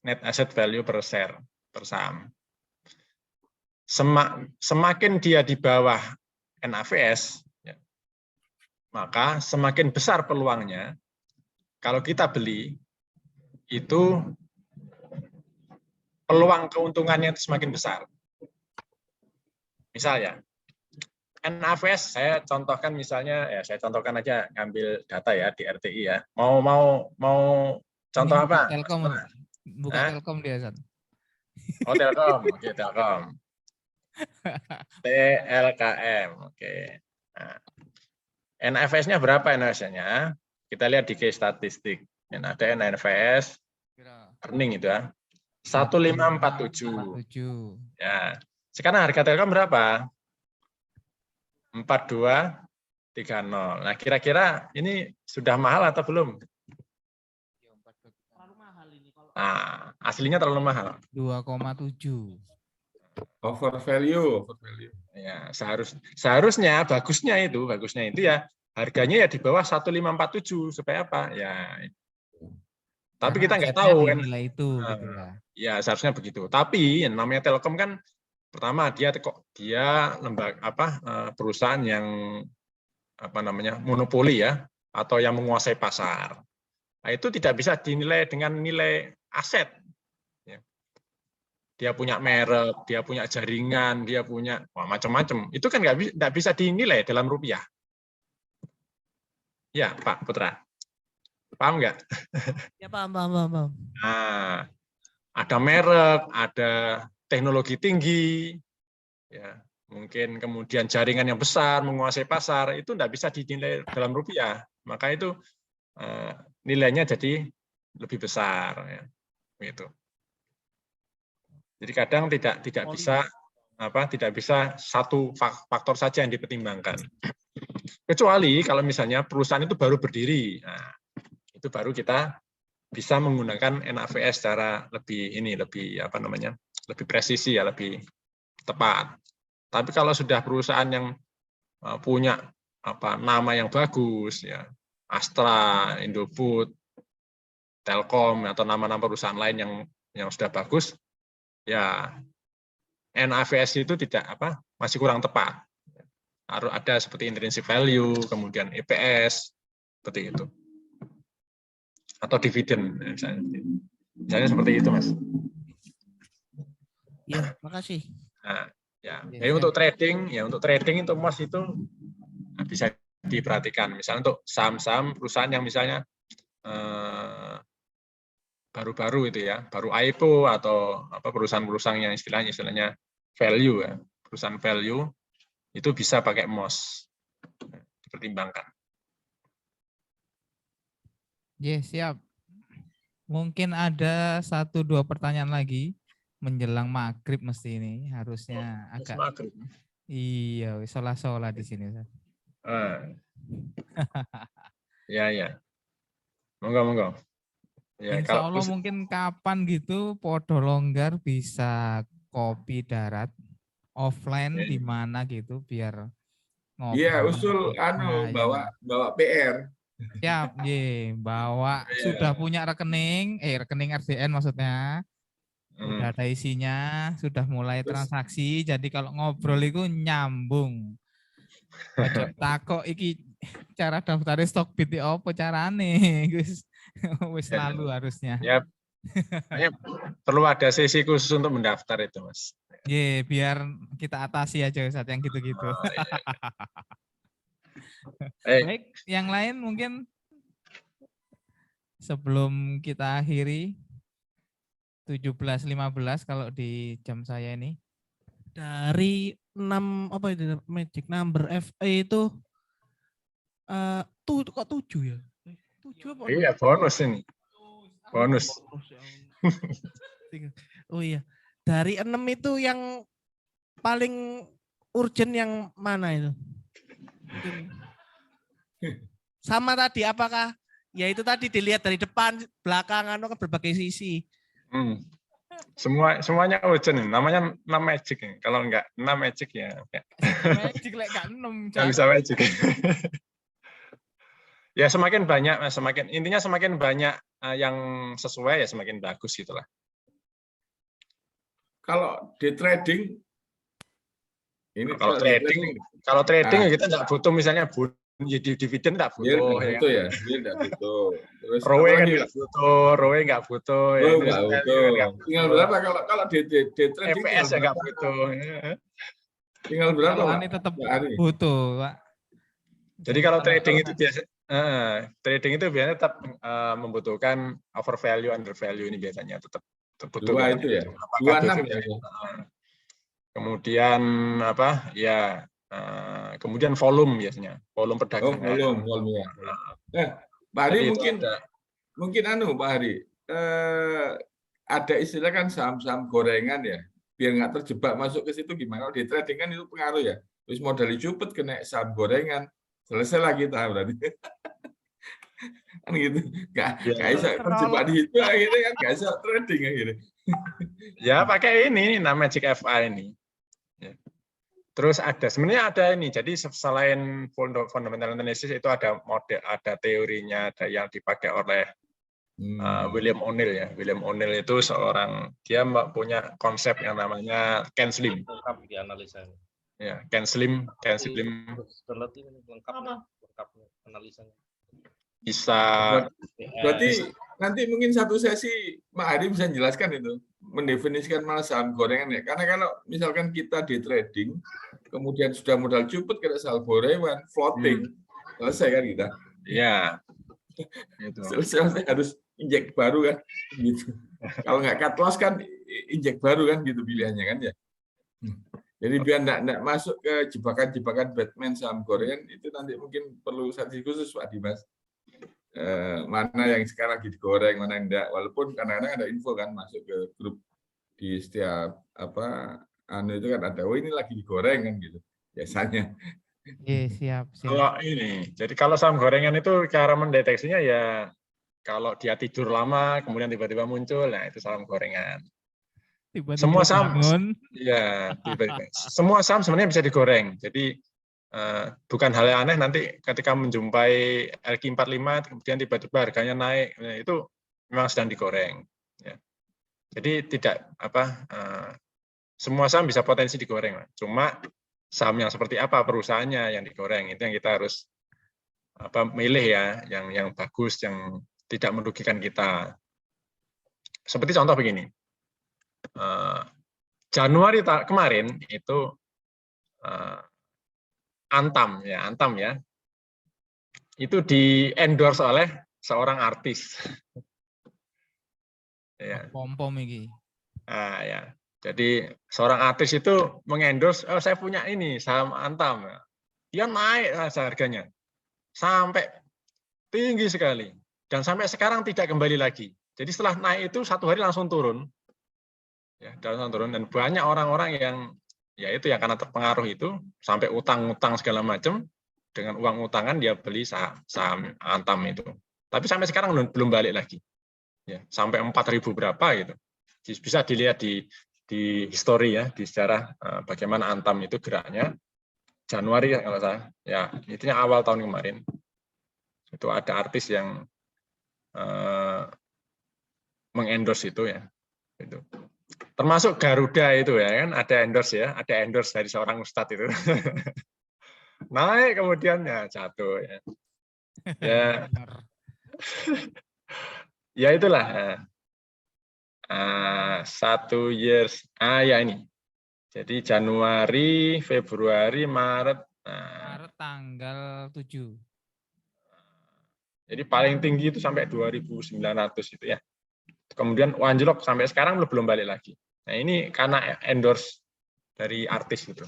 Net Asset Value per share, per saham. Semakin dia di bawah NAVS, ya, maka semakin besar peluangnya kalau kita beli, itu peluang keuntungannya itu semakin besar. Misalnya, NAVS saya contohkan misalnya, ya saya contohkan aja ngambil data ya di RTI ya. Mau contoh Ini apa? Telkom, buka Telkom dia, San. Oh, Telkom. Oke, Telkom. TLKM. Oke. Nah, NAVS-nya berapa NAVS-nya? Kita lihat di case statistik. Yang ada NAVS earning itu ya. 1547. Ya. Sekarang harga Telkom berapa? 4230. Nah, kira-kira ini sudah mahal atau belum? Terlalu mahal ini kalau. Nah, aslinya terlalu mahal. 2,7. Over value. Ya, seharusnya bagusnya itu ya harganya ya di bawah 1547 supaya apa? Ya. Tapi kita nggak tahu kan. Nilai itu gitu ya. Ya, seharusnya begitu. Tapi yang namanya Telkom kan pertama dia perusahaan yang monopoli ya atau yang menguasai pasar. Nah, itu tidak bisa dinilai dengan nilai aset. dia punya merek, dia punya jaringan, dia punya macam-macam. Itu kan nggak bisa dinilai dalam rupiah. Ya, Pak Putra. Paham nggak? Ya paham. Nah, ada merek, ada teknologi tinggi, ya mungkin kemudian jaringan yang besar, menguasai pasar, itu nggak bisa dinilai dalam rupiah. Maka itu nilainya jadi lebih besar. Ya. Gitu. Jadi kadang tidak bisa satu faktor saja yang dipertimbangkan. Kecuali kalau misalnya perusahaan itu baru berdiri, nah, itu baru kita bisa menggunakan NAVS secara lebih presisi ya, lebih tepat. Tapi kalau sudah perusahaan yang punya nama yang bagus ya, Astra, Indofood, Telkom atau nama-nama perusahaan lain yang sudah bagus, ya NAVS itu masih kurang tepat. Harus ada seperti intrinsic value, kemudian EPS, seperti itu. Atau dividen, misalnya seperti itu, Mas. Iya, makasih. Nah, ya. Jadi untuk trading itu MOS itu bisa diperhatikan. Misalnya untuk saham-saham perusahaan yang misalnya baru-baru itu ya, baru IPO atau perusahaan-perusahaan yang istilahnya value ya, perusahaan value itu bisa pakai MOS, dipertimbangkan. Siap. Mungkin ada 1-2 pertanyaan lagi menjelang maghrib mesti ini harusnya agak. Maghrib. Iya, sholat di sini. Ya. Monggo. Ya, Insya Allah mungkin kapan gitu podo longgar bisa kopi darat offline di mana gitu biar ngobrol. Iya, usul bawa PR. Siap, bawa sudah punya rekening RDN maksudnya. Udah ada isinya, sudah mulai transaksi, jadi kalau ngobrol itu nyambung. Ojo takok iki cara daftar Stockbit apa carane, Gus. Wis lalu harusnya. Ya, perlu ada sesi khusus untuk mendaftar itu, Mas. Biar kita atasi aja saat yang gitu-gitu. Iya. Baik, yang lain mungkin sebelum kita akhiri 17.15 kalau di jam saya ini. Dari 6 apa itu magic number FA itu kok 7 ya? 7 apa? Iya, bonus ini. Bonus. Oh iya. Dari 6 itu yang paling urgent yang mana itu? Mungkin. Sama tadi apakah ya itu tadi dilihat dari depan, belakang, kan berbagai sisi. Semuanya urgent, namanya 6 magic. Kalau enggak 6 magic ya. Magic lek gak 6. Enggak bisa magic. Ya semakin banyak, intinya semakin banyak yang sesuai ya semakin bagus gitulah. Kalau day trading ini kalau trading kita nggak butuh misalnya dividen nggak butuh. Dia nggak butuh. Terus ROE kan nggak butuh. Tinggal berapa kalau day trading? EPS ya nggak butuh. Tinggal berapa? Kalau ini tetap butuh, Pak. Jadi kalau trading itu biasanya tetap membutuhkan overvalue, undervalue ini biasanya tetap butuh. Dua itu ya. 26 ya. Kemudian kemudian volume biasanya, volume perdagangan. Volume ya. Pak Hari mungkin Pak Hari, ada istilah kan saham-saham gorengan ya, biar nggak terjebak masuk ke situ gimana? Kalau di trading kan itu pengaruh ya. Terus modal dicupet kena saham gorengan, selesai lah kita berarti. Kan gitu, nggak bisa terjebak di situ akhirnya kan nggak bisa trading akhirnya. Ya pakai ini nama Magic FI ini. Terus sebenarnya ada ini. Jadi selain fundamental analysis itu ada model, ada teorinya, ada yang dipakai oleh William O'Neill ya. William O'Neill itu dia punya konsep yang namanya Ken Slim. Lengkap di analisa. Ya, Ken Slim. Lengkap analisanya. Bisa. Berarti nanti mungkin satu sesi Pak Hari bisa menjelaskan itu mendefinisikan malah saham gorengan ya. Karena kalau misalkan kita di trading, kemudian sudah modal cupet kena saham gorengan, floating, selesai kan kita. Iya. Itu. Selesai harus injek baru kan, gitu. Kalau nggak cut loss kan injek baru kan, gitu pilihannya kan ya. Jadi biar nggak masuk ke jebakan-jebakan Batman saham gorengan itu nanti mungkin perlu strategi khusus Pak Dimas. Mana yang sekarang lagi digoreng, mana yang enggak. Walaupun kadang-kadang ada info kan masuk ke grup di setiap itu kan ada, oh ini lagi digoreng kan gitu biasanya. Siap. Kalau jadi kalau saham gorengan itu cara mendeteksinya ya kalau dia tidur lama kemudian tiba-tiba muncul, nah itu saham gorengan. Tiba-tiba Semua saham, bangun. ya tiba-tiba. Semua saham sebenarnya bisa digoreng. Jadi bukan hal yang aneh nanti ketika menjumpai LQ45 kemudian tiba-tiba harganya naik, nah, itu memang sedang digoreng. Ya. Jadi tidak semua saham bisa potensi digoreng, cuma saham yang seperti apa perusahaannya yang digoreng itu yang kita harus milih ya, yang bagus, yang tidak merugikan kita. Seperti contoh begini, Januari kemarin itu Antam ya, itu di endorse oleh seorang artis. Ya. Pom-pom iki. Ya. Jadi seorang artis itu mengendorse, oh saya punya ini saham Antam. Dia naik harganya sampai tinggi sekali dan sampai sekarang tidak kembali lagi. Jadi setelah naik itu 1 hari langsung turun. Ya, langsung turun dan banyak orang-orang yang ya itu yang karena terpengaruh itu sampai utang-utang segala macam, dengan uang utangan dia beli saham Antam itu. Tapi sampai sekarang belum balik lagi. Ya, sampai 4.000 berapa gitu. Bisa dilihat di histori ya, di sejarah bagaimana Antam itu geraknya. Januari kalau saya, ya intinya awal tahun kemarin itu ada artis yang mengendorse itu ya, itu. Termasuk Garuda itu ya kan ada endorse dari seorang ustadz itu. Naik kemudian ya jatuh ya. Ya, ya itulah. 1 years. Ya ini. Jadi Januari, Februari, Maret. Maret tanggal 7. Jadi paling tinggi itu sampai 2.900 itu ya. Kemudian anjlok sampai sekarang belum balik lagi. Nah ini karena endorse dari artis itu.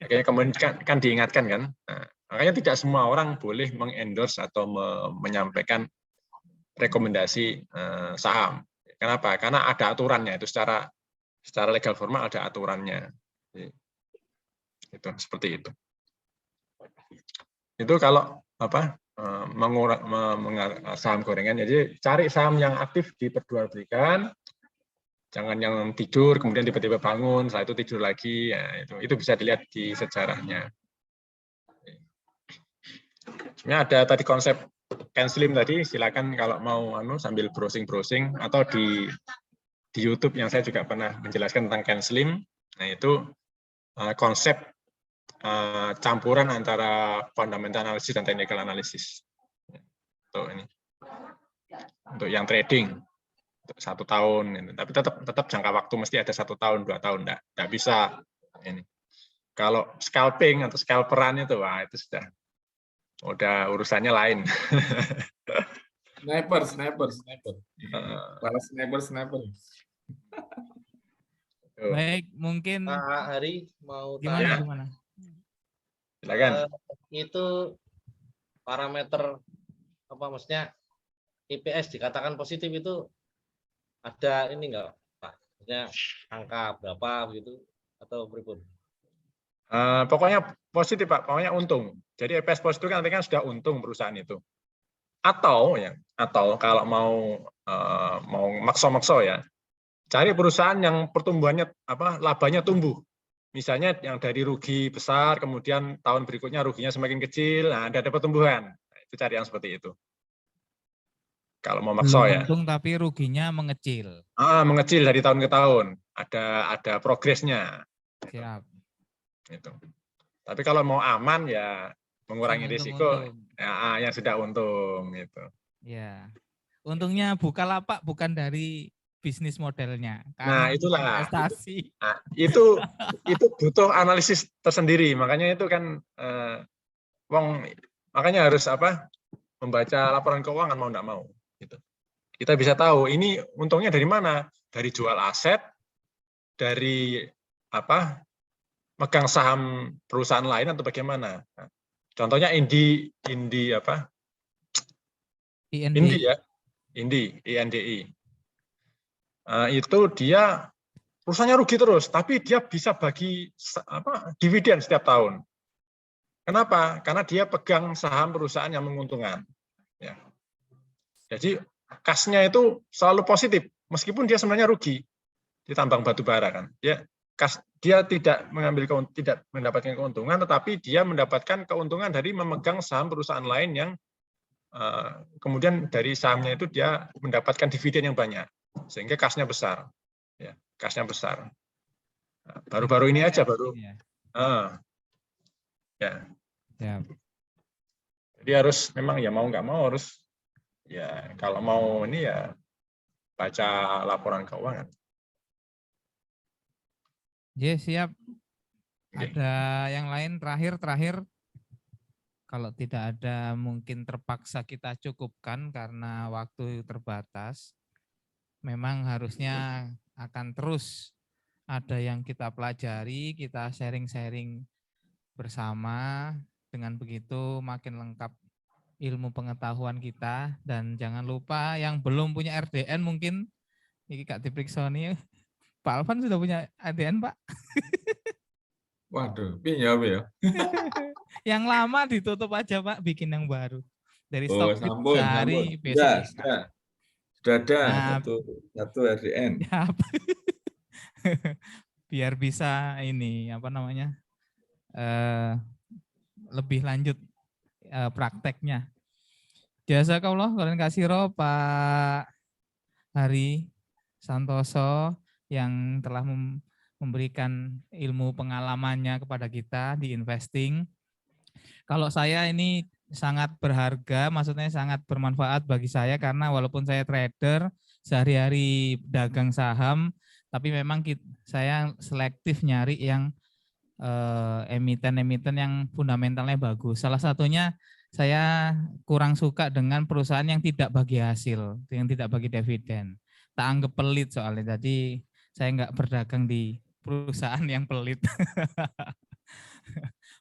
Makanya kemudian kan diingatkan kan. Nah, makanya tidak semua orang boleh mengendorse atau menyampaikan rekomendasi saham. Kenapa? Karena ada aturannya itu secara legal formal ada aturannya. Itu seperti itu. Itu kalau saham gorengan. Jadi cari saham yang aktif diperjualbelikan, jangan yang tidur kemudian tiba-tiba bangun, setelah itu tidur lagi. Ya, itu bisa dilihat di sejarahnya. Sebenarnya ada tadi konsep CanSlim tadi, silakan kalau mau sambil browsing atau di YouTube yang saya juga pernah menjelaskan tentang CanSlim. Nah itu konsep campuran antara fundamental analysis dan technical analysis. Untuk yang trading untuk 1 tahun, tapi tetap jangka waktu mesti ada 1 tahun, 2 tahun, enggak bisa ini. Kalau scalping atau scalperan itu, wah itu udah urusannya lain. Sniper. Para sniper. Baik, mungkin Pak Hari mau gimana? Silakan. Itu parameter maksudnya IPS dikatakan positif itu ada ini enggak Pak? Maksudnya angka berapa begitu atau berapa? Pokoknya positif Pak, pokoknya untung. Jadi EPS positif kan nanti kan sudah untung perusahaan itu. Atau kalau mau makso ya, cari perusahaan yang pertumbuhannya labanya tumbuh. Misalnya yang dari rugi besar, kemudian tahun berikutnya ruginya semakin kecil, nah ada pertumbuhan. Nah, itu cari yang seperti itu. Kalau mau makso ya. Untung tapi ruginya mengecil. Mengecil dari tahun ke tahun. Ada progresnya. Siap. Itu. Tapi kalau mau aman ya mengurangi risiko ya, yang sudah untung gitu. Ya. Untungnya Bukalapak bukan dari bisnis modelnya. Nah, Karena itulah. investasi. Nah, itu butuh analisis tersendiri. Makanya itu kan makanya harus membaca laporan keuangan mau enggak mau gitu. Kita bisa tahu ini untungnya dari mana? Dari jual aset, dari megang saham perusahaan lain atau bagaimana. Nah, contohnya Indi ya, INDI. Itu dia perusahaannya rugi terus, tapi dia bisa bagi dividen setiap tahun. Kenapa? Karena dia pegang saham perusahaan yang menguntungkan. Ya. Jadi kasnya itu selalu positif, meskipun dia sebenarnya rugi di tambang batu bara kan. Dia tidak mendapatkan keuntungan, tetapi dia mendapatkan keuntungan dari memegang saham perusahaan lain yang kemudian dari sahamnya itu dia mendapatkan dividen yang banyak, sehingga kasnya besar. Ya, kasnya besar. Baru-baru ini aja ya. Jadi harus memang ya mau nggak mau harus ya kalau mau ini ya baca laporan keuangan. Siap. Ada yang lain terakhir? Kalau tidak ada mungkin terpaksa kita cukupkan karena waktu terbatas. Memang harusnya akan terus ada yang kita pelajari, kita sharing-sharing bersama. Dengan begitu makin lengkap ilmu pengetahuan kita. Dan jangan lupa yang belum punya RDN mungkin, ini Kak diperiksa nih, Pak Alvan sudah punya RDN Pak? Waduh, pinjam ya. Yang lama ditutup aja Pak, bikin yang baru. Dari Oh, stok sampun. sehari besok bisa. Sudah ada Nah, satu RDN. Biar bisa ini lebih lanjut prakteknya. Jazakallah khairan katsira Pak Hari Santoso yang telah memberikan ilmu pengalamannya kepada kita di investing. Kalau saya ini sangat berharga, maksudnya sangat bermanfaat bagi saya karena walaupun saya trader, sehari-hari dagang saham, tapi memang saya selektif nyari yang emiten-emiten yang fundamentalnya bagus. Salah satunya saya kurang suka dengan perusahaan yang tidak bagi hasil, yang tidak bagi dividen. Tak anggap pelit soalnya, jadi saya nggak berdagang di perusahaan yang pelit.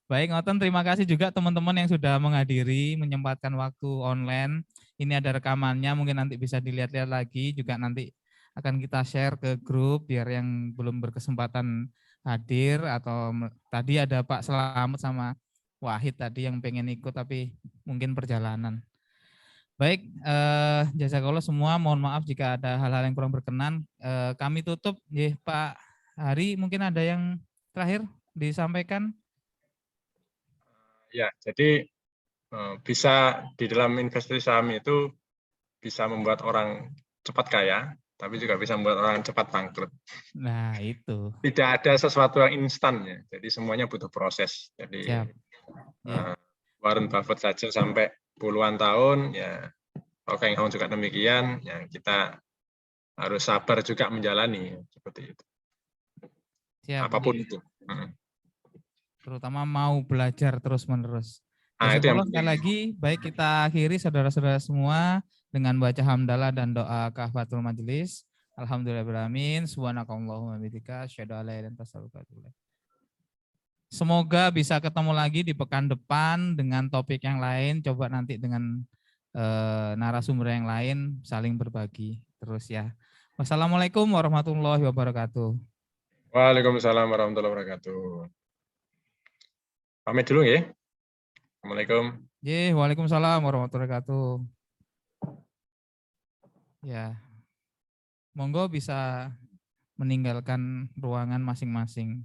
Baik, Ngoten, terima kasih juga teman-teman yang sudah menghadiri, menyempatkan waktu online. Ini ada rekamannya, mungkin nanti bisa dilihat-lihat lagi, juga nanti akan kita share ke grup, biar yang belum berkesempatan hadir, atau tadi ada Pak Selamat sama Wahid tadi yang pengen ikut, tapi mungkin perjalanan. Baik, jazakallah semua, mohon maaf jika ada hal-hal yang kurang berkenan. Kami tutup, Pak Hari, mungkin ada yang terakhir disampaikan? Ya, jadi bisa di dalam investasi saham itu bisa membuat orang cepat kaya, tapi juga bisa membuat orang cepat bangkrut. Nah, itu. Tidak ada sesuatu yang instan ya, jadi semuanya butuh proses. Jadi Warren Buffett saja sampai puluhan tahun, ya Kang Hong juga demikian, ya kita harus sabar juga menjalani seperti itu. Apapun itu. Terutama mau belajar terus-menerus. Nah, Jazakallah sekali lagi, baik kita akhiri saudara-saudara semua dengan baca hamdalah dan doa kafatul majelis. Alhamdulillahirrahmanirrahim. Subhanakallahumma bihamdika asyhadu an la ilaha illa anta astaghfiruka wa atubu ilaik. Semoga bisa ketemu lagi di pekan depan dengan topik yang lain. Coba nanti dengan narasumber yang lain saling berbagi terus ya. Wassalamualaikum warahmatullahi wabarakatuh. Waalaikumsalam warahmatullahi wabarakatuh. Pamit dulu ya. Assalamualaikum. Waalaikumsalam warahmatullahi wabarakatuh. Ya, monggo bisa meninggalkan ruangan masing-masing.